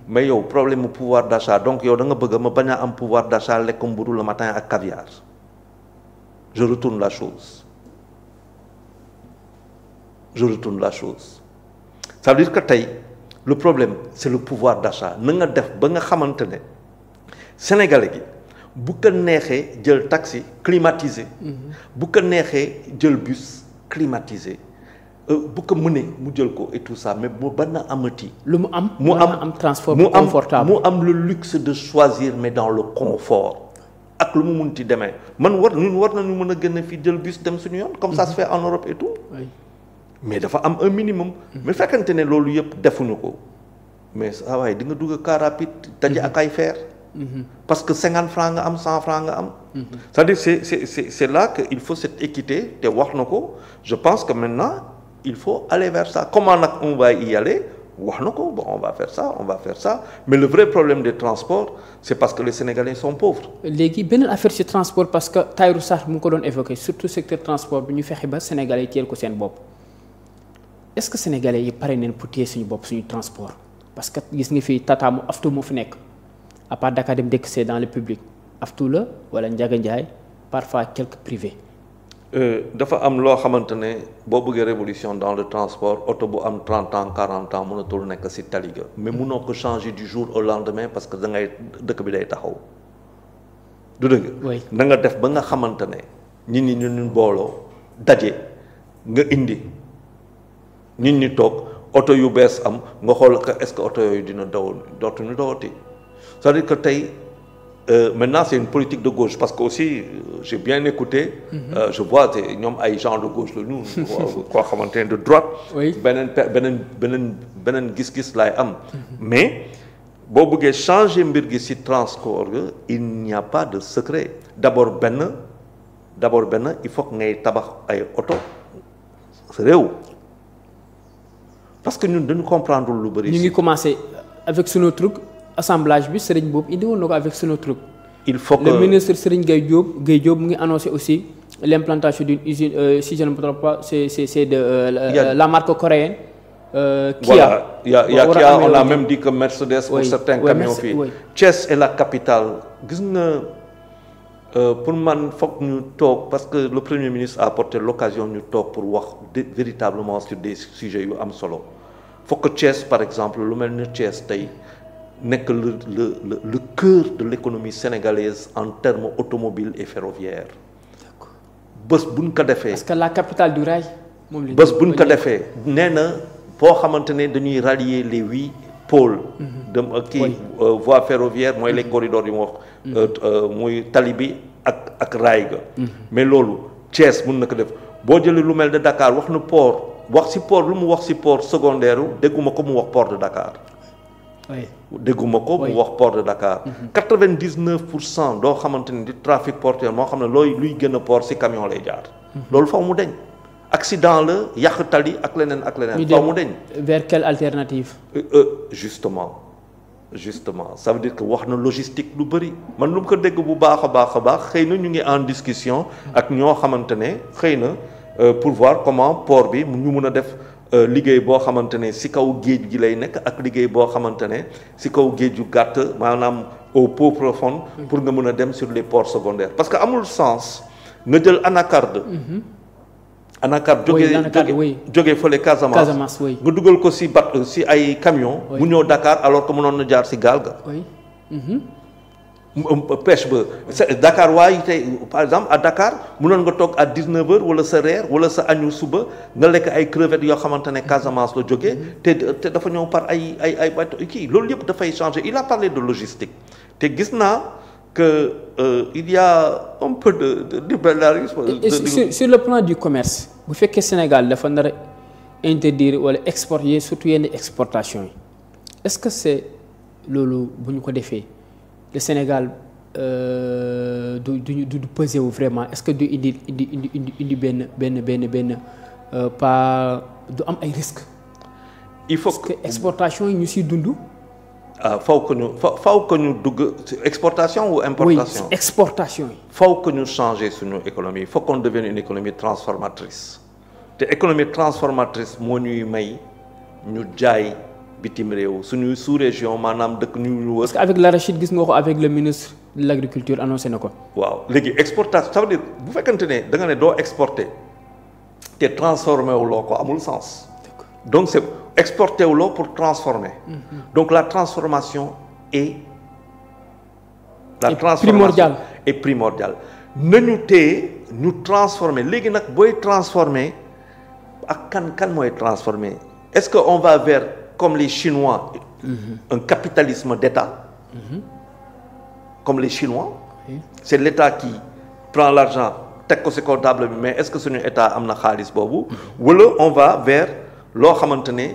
mais yow problème mu pouvoir d'achat donc yow da nga bëgg ma bañ a am pouvoir d'achat lekk mburu le matin ak caviar je retourne la chose ça veut dire que tey le problème c'est le pouvoir d'achat na nga def ba nga xamante ne sénégalais gi bu ko neexee jël taxi climatisé bu ko neexee jël bus climatisé bu ko mënee mu jël ko et tout ça mais mu ban na amati lu mu am transport confortable mu am le luxe de choisir mais dans le confort ak lu mu munti demee ñun war nañu mën a gën a fii jël bus dem suñu yoon comme ça se fait en Europe et tout mais dafa am un minimum. mais fekkante ne loolu yëpp defuñu ko mais saa waay di nga dugg car rapide daje ak ay fer. parce que 50 francs nga am 100 francs nga am. c'est-à-dire c'est là que il faut cette équité te wax na ko je pense que maintenant il faut aller vers ça comment nag on va y aller wax na ko bon on va faire ça mais le vrai problème des transports c'est parce que les Sénégalais sont pauvres. léegi beneen affaire ci transport parce que Tahirou Sarr mu ngi ko doon évoqué surtout secteur transport bi ñu fexe ba Sénégalais yi teel ko seen bopp. est-ce que sénégalais yi pare neen pour téye suñu bopp suñu transport parce que gis nga fii Tata mu aftu moo fi nekk à part Dakar Dem Dikk c'est dans le public aftu la wala Ndiaga Ndiaye parfois quelques privés. dafa am loo xamante ne boo bëggee révolution dans le transport oto bu am 30 ans 40 ans mënatul nekk ci tali ga mais mënoo ko changer du jour au lendemain parce que da ngay dëkk bi day taxaw du dëgg. oui da nga def ba nga xamante ne nit ñi ñun booloo daje. nga indi nit ñi toog oto yu bees am nga xool que est-ce que oto yooyu dina daw dootuñu dawati c'est-à-dire que tey maintenant c'est une politique de gauche parce que aussi j'ai bien écouté je vois te ñoom ay gens de gauche la ñu koo xamante ne de droite beneen gis-gis laay am mais boo bëggee changer mbir gi ci transport ga il n'y a pas de secret d'abord benn il faut que ngay tabax ay oto réew parce que ñun dañu comprendre lu bari. ñu ngi commencer avec sunu truc assemblage bi Serigne boobu indi woon na ko avec sunu truc. il faut que le ministre Serigne Gueye Diop mu ngi annoncé aussi l'implantation d'une usine si je ne me trompe pas c'est de la marque coréenne. Kia. Voilà, il y a Kia, on a même dit que Mercedes pour certains camions fii. Thiès est la capitale gis nga pour man foog ñu toog parce que le Premier ministre a apporté l'occasion ñu toog pour wax véritablement sur des sujets yu am solo foog que Thiès par exemple lu mel ni Thiès tey nekk le cœur de l'économie sénégalaise en termes automobile et ferroviaire bés buñ ko defee. parce que la capitale du rail. moom bés buñ ko defee nee na boo xamante ne dañuy rallier les 8 pôles. de kii voie ferroviaire mooy les corridors yu mu wax. muy tali bi ak raay ga. mais loolu Thiès mën na ko def boo jëlee lu mel ne Dakar wax na port wax ci port lu mu wax ci port secondaire dégguma ko mu wax port de Dakar. dégguma ko mu wax port de Dakar. 99% doo xamante ne di trafic portuaire moo xam ne luy gën a port ci camion lay jaar. loolu faw mu deñ accident la yàq tali ak leneen faw mu deñ vers quelle alternative. justement ça veut dire que wax na logistique lu bëri man lu mu ko dégg bu baax a baax xëy na ñu ngi en discussion ak ñoo xamante ne xëy na pour voir comment port bi ñu mun a def liggéey boo xamante ne ci kaw géej gi lay nekk ak liggéey boo xamante ne ci kaw géej yu gàtt maanaam au pot profond pour nga mën a dem sur les ports secondaires parce que amul sens nga jël anacarde jóge fële Casamance nga dugal ko ci ci ay camion mu ñëw Dakar alors que mënoon na jaar ci gaal ga pêche ba Dakar waaye tey par exemple à Dakar mënoon nga toog à 19h wala sa reer wala sa añu suba nga lekk ay crevettes yoo xamante ne Casamance la jógee te dafa ñëw par ay bateau kii loolu yëpp dafay changer il a parlé de logistique te gis naa que il y a un peu de libéralisme. Sur le plan du commerce bu fekkee Sénégal dafa nar a interdire wala exporter surtout yenn exportation yi est-ce que c'est loolu bu ñu ko defee le Sénégal du peser wu vraiment est-ce que du indi benn pas du am ay risques. il faut que exportation yi ñu siy dund. faw que ñu dugg exportation ou importation. oui exportation yi. faw que ñu changer suñu économie il faut qu'on devienne une économie transformatrice te économie transformatrice moo ñuy may ñu jaay bitim réew suñuy sous-région maanaam dëkk ñu wër. parce que avec l'arachide gis nga ko avec le ministre de l'agriculture annoncé na ko. waaw léegi exportation ça veut dire bu fekkante ne da nga ne doo exporter te transformer wu loo ko amul sens. donc c'est exporter wu loo pour transformer. donc la transformation est. primordiale. nañu téye ñu transformer léegi nag booy transformer ak kan mooy transformer est-ce que on va vers comme les Chinois. un capitalisme d'État. comme les Chinois. c'est l'État qui prend l'argent teg ko ci kaw table bi mais est-ce que suñu État am na xaalis boobu. wala on va vers. loo xamante ne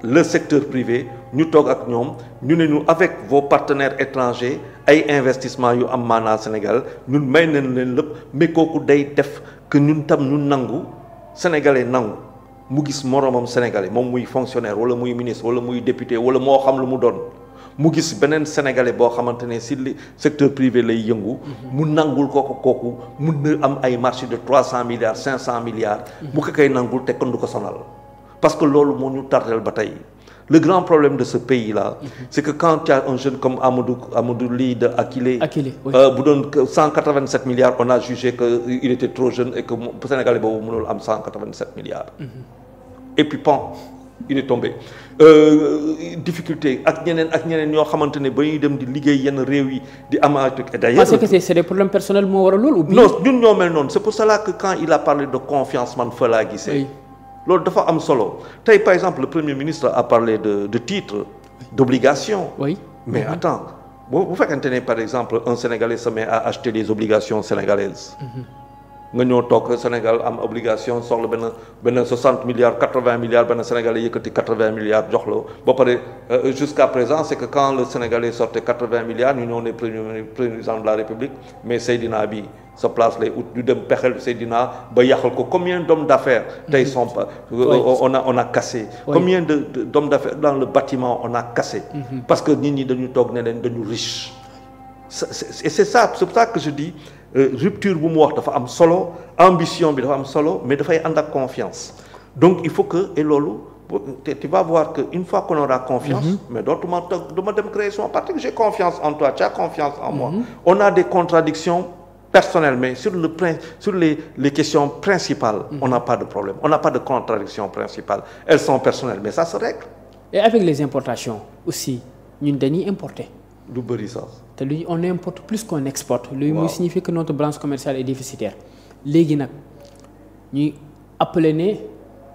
le secteur privé ñu toog ak ñoom ñu ne ñu avec vos partenaires étrangers ay investissement yu am maanaa Sénégal ñun may nañ leen lépp mais kooku day def que ñun tam ñu nangu sénégalais nangu mu gis moroomam sénégalais moom muy fonctionnaire wala muy ministre wala muy député wala moo xam lu mu doon mu gis beneen sénégalais boo xamante ne si li secteur privé lay yëngu mu nangul kooku mun na am ay marché de 300 milliards 500 milliards mu ko koy nangul te kon du ko sonal parce que loolu moo ñu tardel ba tey le grand problème de ce pays-là c'est que quand tu as un jeune comme Amadou Ly de Akile bu doon 187 milliards on a jugé que il était trop jeune et que Sénégalais boobu mënul am 187 milliards et puis il est tombé difficulté ak ñeneen ñoo xamante ne ba ñuy dem di liggéey yenn réew yi di am et d'ailleurs parce que c'est des problèmes personnels moo waral loolu. non ñun ñoo mel noonu c'est pour cela que quand il a parlé de confiance man fa laa gisee. loolu dafa am solo tey par exemple le premier ministre a parlé de titres d'obligations. Oui. Mais attends bu fekkente ne par exemple un Sénégalais se met à acheter des obligations sénégalaises. nga ñëw toog Sénégal am obligation soxla benn 60 milliards 80 milliards benn Sénégalais yëkkati 80 milliards jox la ba pare jusqu'à présent c'est que quand le Sénégalais sortait 80 milliards ñu ñëw ne président de la République mais Seydina bi sa place lay ut ñu dem pexel Seydina ba yàqal ko combien d'hommes d'affaires tey sont on a cassé combien d'hommes d'affaires dans le bâtiment on a cassé parce que nit ñi dañu toog ne leen dañu riche et c'est pour ça que je dis rupture bu mu wax dafa am solo ambition bi dafa am solo mais dafay ànd ak confiance donc il faut que et loolu tu vas voir que une fois qu'on aura confiance mais dootuma toog duma dem créer son parti j'ai confiance en toi tu as confiance en moi on a des contradictions personnelles mais sur les questions principales on n'a pas de problème on n'a pas de contradictions principales elles sont personnelles mais ça se règle et avec les importations aussi ñun dañuy importer lu bëri sax te lu on importe plus qu'on exporte. luy muy signifie que notre balance commerciale est déficitaire. léegi nag ñuy appeler ne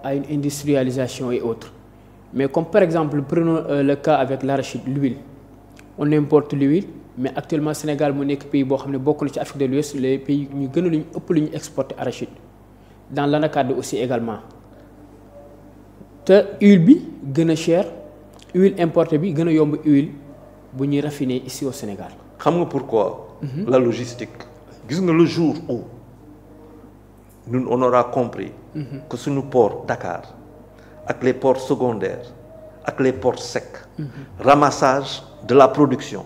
à une industrialisation et autres mais comme par exemple prenons le cas avec l'arachide l'huile on importe l'huile mais actuellement Sénégal mu nekk pays boo xam ne bokkul ci Afrique de l'Ouest les pays ñu gën a lu ñu ëpp lu ñu exporter arachide dans l'anacarde aussi également te huile bi gën a cher huile importée bi gën a yomb huile bu ñuy raffiner ici au Sénégal. xam nga pourquoi. La logistique. gis nga le jour où ñun on aura compris. que suñu port Dakar ak les ports secondaires ak les ports secs. ramassage de la production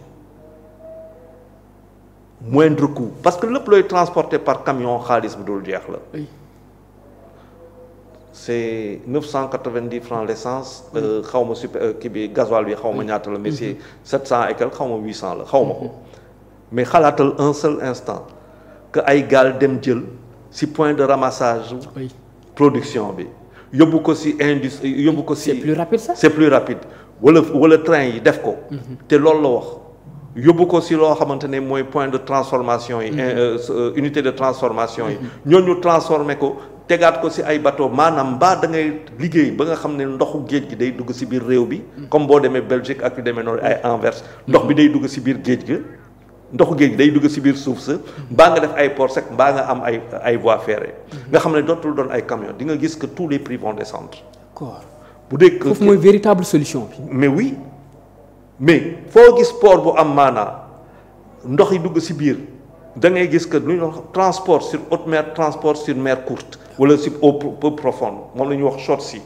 moindre coût parce que lépp looy transporté par camion xaalis bi dul jeex la. Oui. c'est 990 francs l'essence xaw ma super kii bi gasoil bi xaw ma ñaata la mais c'est 700 et quelque xaw ma 800 la xaw ma ko mais xalaatal un seul instant que ay gaal dem jël ci point de ramassage production bi yóbbu ko ci industrie yóbbu ko ci c'est plus rapide ça c'est plus rapide wala train yi def ko te loolu la wax yóbbu ko ci loo xamante ne mooy point de transformation yi unité de transformation yi ñooñu transformer ko tegaat ko ci ay bateau maanaam mbaa da ngay liggéey ba nga xam ne ndoxu géej gi day dugg ci biir réew bi comme boo demee Belgique ak yu demee noonu ay Anvers ndox bi day dugg ci biir géej ga ndoxu géej gi day dugg ci biir suuf sa mbaa nga def ay port sec mbaa nga am ay voies ferrées nga xam ne dootul doon ay camions di nga gis que tous les prix vont descendre. D'accord. bu dee que foofu mooy véritable solution bi. mais oui mais foo gis port bu am maanaa ndox yi dugg ci biir da ngay gis que lu ñuy wax transport sur haute mer transport sur mer courte wala sur eau peu profonde moom la ñuy wax short sea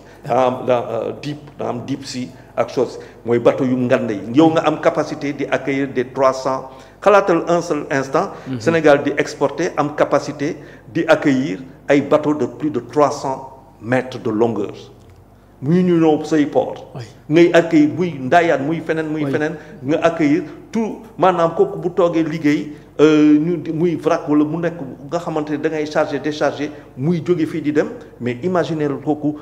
daa am deep sea ak short sea mooy bateau yu ngande yi yow nga am capacité di accueillir des 300 xalaatal un seul instant Sénégal di exporter am capacité di accueillir ay bateaux de plus de 300 mètres de longueur muy ñu ñëw say port ngay accueillir muy ndaayaan muy feneen nga accueillir tout maanaam kooku bu toogee liggéey muy vrac wala mu nekk nga xamante ne da ngay charger décharger muy jóge fii di dem mais imaginez kooku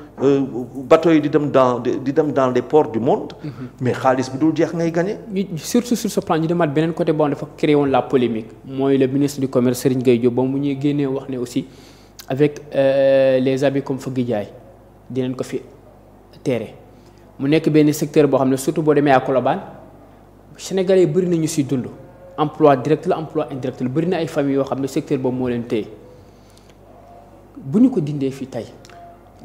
bateau yi di dem dans les ports du monde mais xaalis bi dul jeex ngay gagner. surtout sur ce plan ñu demaat beneen côté boo dafa créé woon la polémique mooy le ministre du commerce Serigne Gueye Diop ba mu ñuy génnee wax ne aussi avec les habits comme Fëgg Jaay dinañ ko fi teere mu nekk benn secteur boo xam ne surtout boo demee à Colobane Sénégalais yi bëri nañu si dund emploi direct la emploi indirect la bëri na ay famille yoo xam ne secteur boobu moo leen téye bu ñu ko dindee fii tey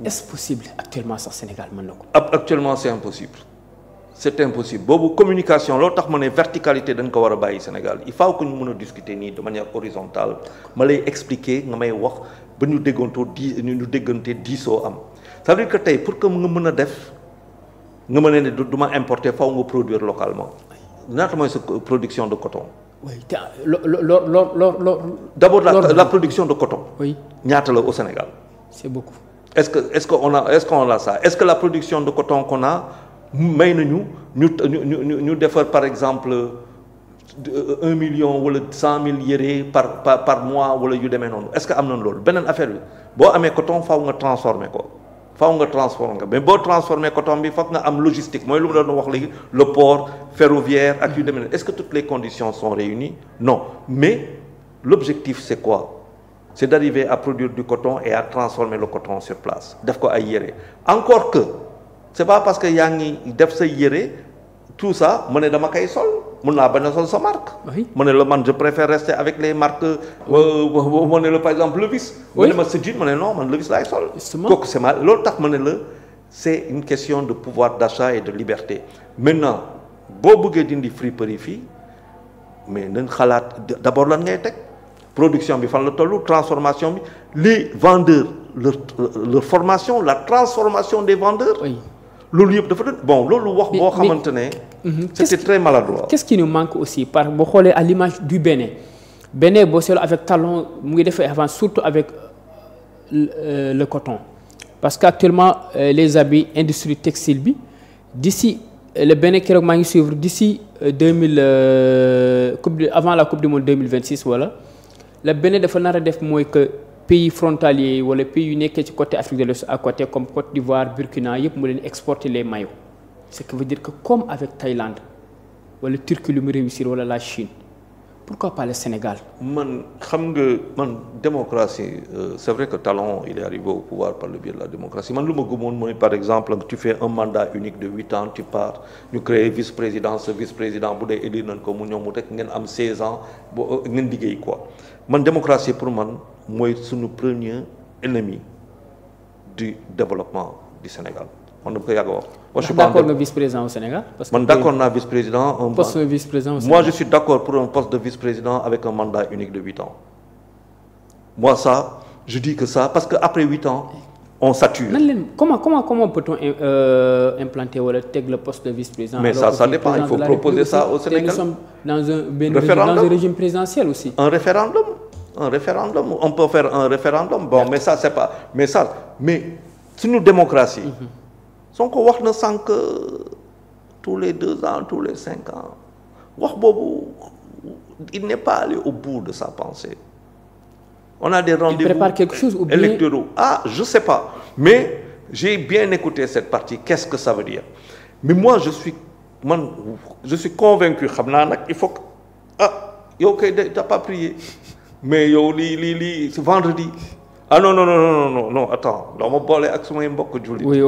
est-ce possible actuellement sax Sénégal mën na ko. actuellement c'est impossible boobu communication loolu tax ma ne verticalité dañ ko war a bàyyi Sénégal il faut que ñu mën a discuter nii de manière horizontale ma lay expliquer nga may wax ba ñu déggante diisoo am ça veut dire que tey pour que nga mën a def nga mën a ne du ma importer faw nga produire localement ñaata mooy sa production de coton. oui te d'abord la production de coton. oui ñaata la au Sénégal. c'est beaucoup. est-ce qu'on a ça est-ce que la production de coton qu'on a may nañu ñu defar par exemple 1 million wala 100 000 yére par mois wala yu demee noonu est-ce que am nañ loolu beneen affaire bi boo amee coton faaw nga transformer ko faaw nga transformer nga mais boo transformer coton bi foog nga am logistique mooy lu mu doon wax léegi le port ferroviaire ak yu demee est-ce que toutes les conditions sont réunies non mais l'objectif c'est quoi c'est d'arriver à produire du coton et à transformer le coton sur place def ko ay yére encore que c'est pas parce que yaa ngi def sa yére tout ça mu ne dama koy sol mun naa bañ a sol sa marque. oui mu ne la man je préfère rester avec les marques. mu ne la par exemple Levi's. oui mu ne ma sa jean mu ne non man Levi's laay sol. justement kooku c'est ma loolu tax ma ne la c'est une question de pouvoir d'achat et de liberté maintenant boo bëggee dindi friperie fii mais nañ xalaat d'abord lan ngay teg production bi fan la tollu transformation bi les vendeurs leur formation la transformation des vendeurs. oui. loolu yëpp dafa doon bon loolu wax boo xamante ne. c'était très maladroit. Qu'est-ce qui nous manque aussi par boo xoolee à l'image du Bénin Bénin boo seetloo avec Talon mu ngi defee avant surtout avec le coton parce que actuellement les habits industrie textile bi d'ici le Bénin keroog maa ngi suivre d'ici 2000 avant la coupe du monde 2026 wala le Bénin dafa nar a def mooy que. pays frontaliers yi wala pays yu nekkee ci côté Afrique de l'Ouest à côté comme Côte d'Ivoire Burkina yëpp mu leen exporter les maillots ce qui veut dire que comme avec Thaïlande wala Turquie lu mu réussir wala la Chine pourquoi pas le Sénégal. man xam nga man démocratie c'est vrai que Talon il est arrivé au pouvoir par le biais de la démocratie man lu ma gëmoon mooy par exemple tu fais un mandat unique de 8 ans tu pars ñu créer vice-président ce vice-président bu dee élire nañ ko mu ñëw mu rek ngeen am 16 ans bo ngeen liggéey quoi man démocratie pour man. mooy suñu premier ennemi du développement du Sénégal man dama ko yàgg a wax. moi je suis d'accord nga vice-président au Sénégal. parce que man d'accord naa vice-président. un poste de vice-président au Sénégal. moi je suis d'accord pour un poste de vice-président avec un mandat unique de 8 ans. moi ça je dis que ça parce que après 8 ans on sature. nan leen comment peut-on implanter wala teg le poste de vice-président. mais ça dépend il faut proposer ça au Sénégal. nous sommes dans un régime présidentiel aussi. un référendum on peut faire un référendum bon mais ça c'est pas mais suñu démocratie Sonko wax na sànq tous les 2 ans tous les 5 ans wax boobu il n'est pas allé au bout de sa pensée on a des rendez-vous. Il prépare quelque chose ou bien électoraux je sais pas mais j'ai bien écouté cette partie qu'est-ce que ça veut dire mais moi je suis convaincu xam naa nag il faut que yow kay t'as pas prié mais yow lii c'est vendredi non attends doo ma boole ak sumay mbokk jullit. oui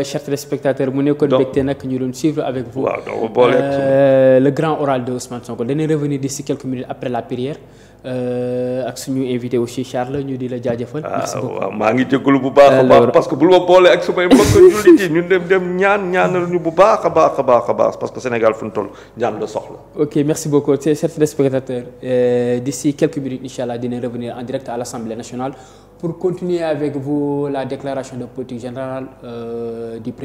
chers téléspectateurs mu nekkoon mbégte nag ñu doon suivre avec vous. waaw doo ma boole ak le grand oral de Ousmane Sonko danañ revenir d'ici quelques minutes après la prière ak suñu invité aussi Charles ñu di la jaajëfal. merci beaucoup waaw maa ngi jégalu bu baax a baax parce que bul ma boole ak sumay mbokk jullit yi ñun dem ñaanal ñu bu baax a baax parce que Sénégal fu ñu toll ñaan la soxla. ok merci beaucoup chers téléspectateurs d'ici quelques minutes inchallah dinañ revenir en direct à l'Assemblée nationale pour continuer avec vous la déclaration de politique générale du président.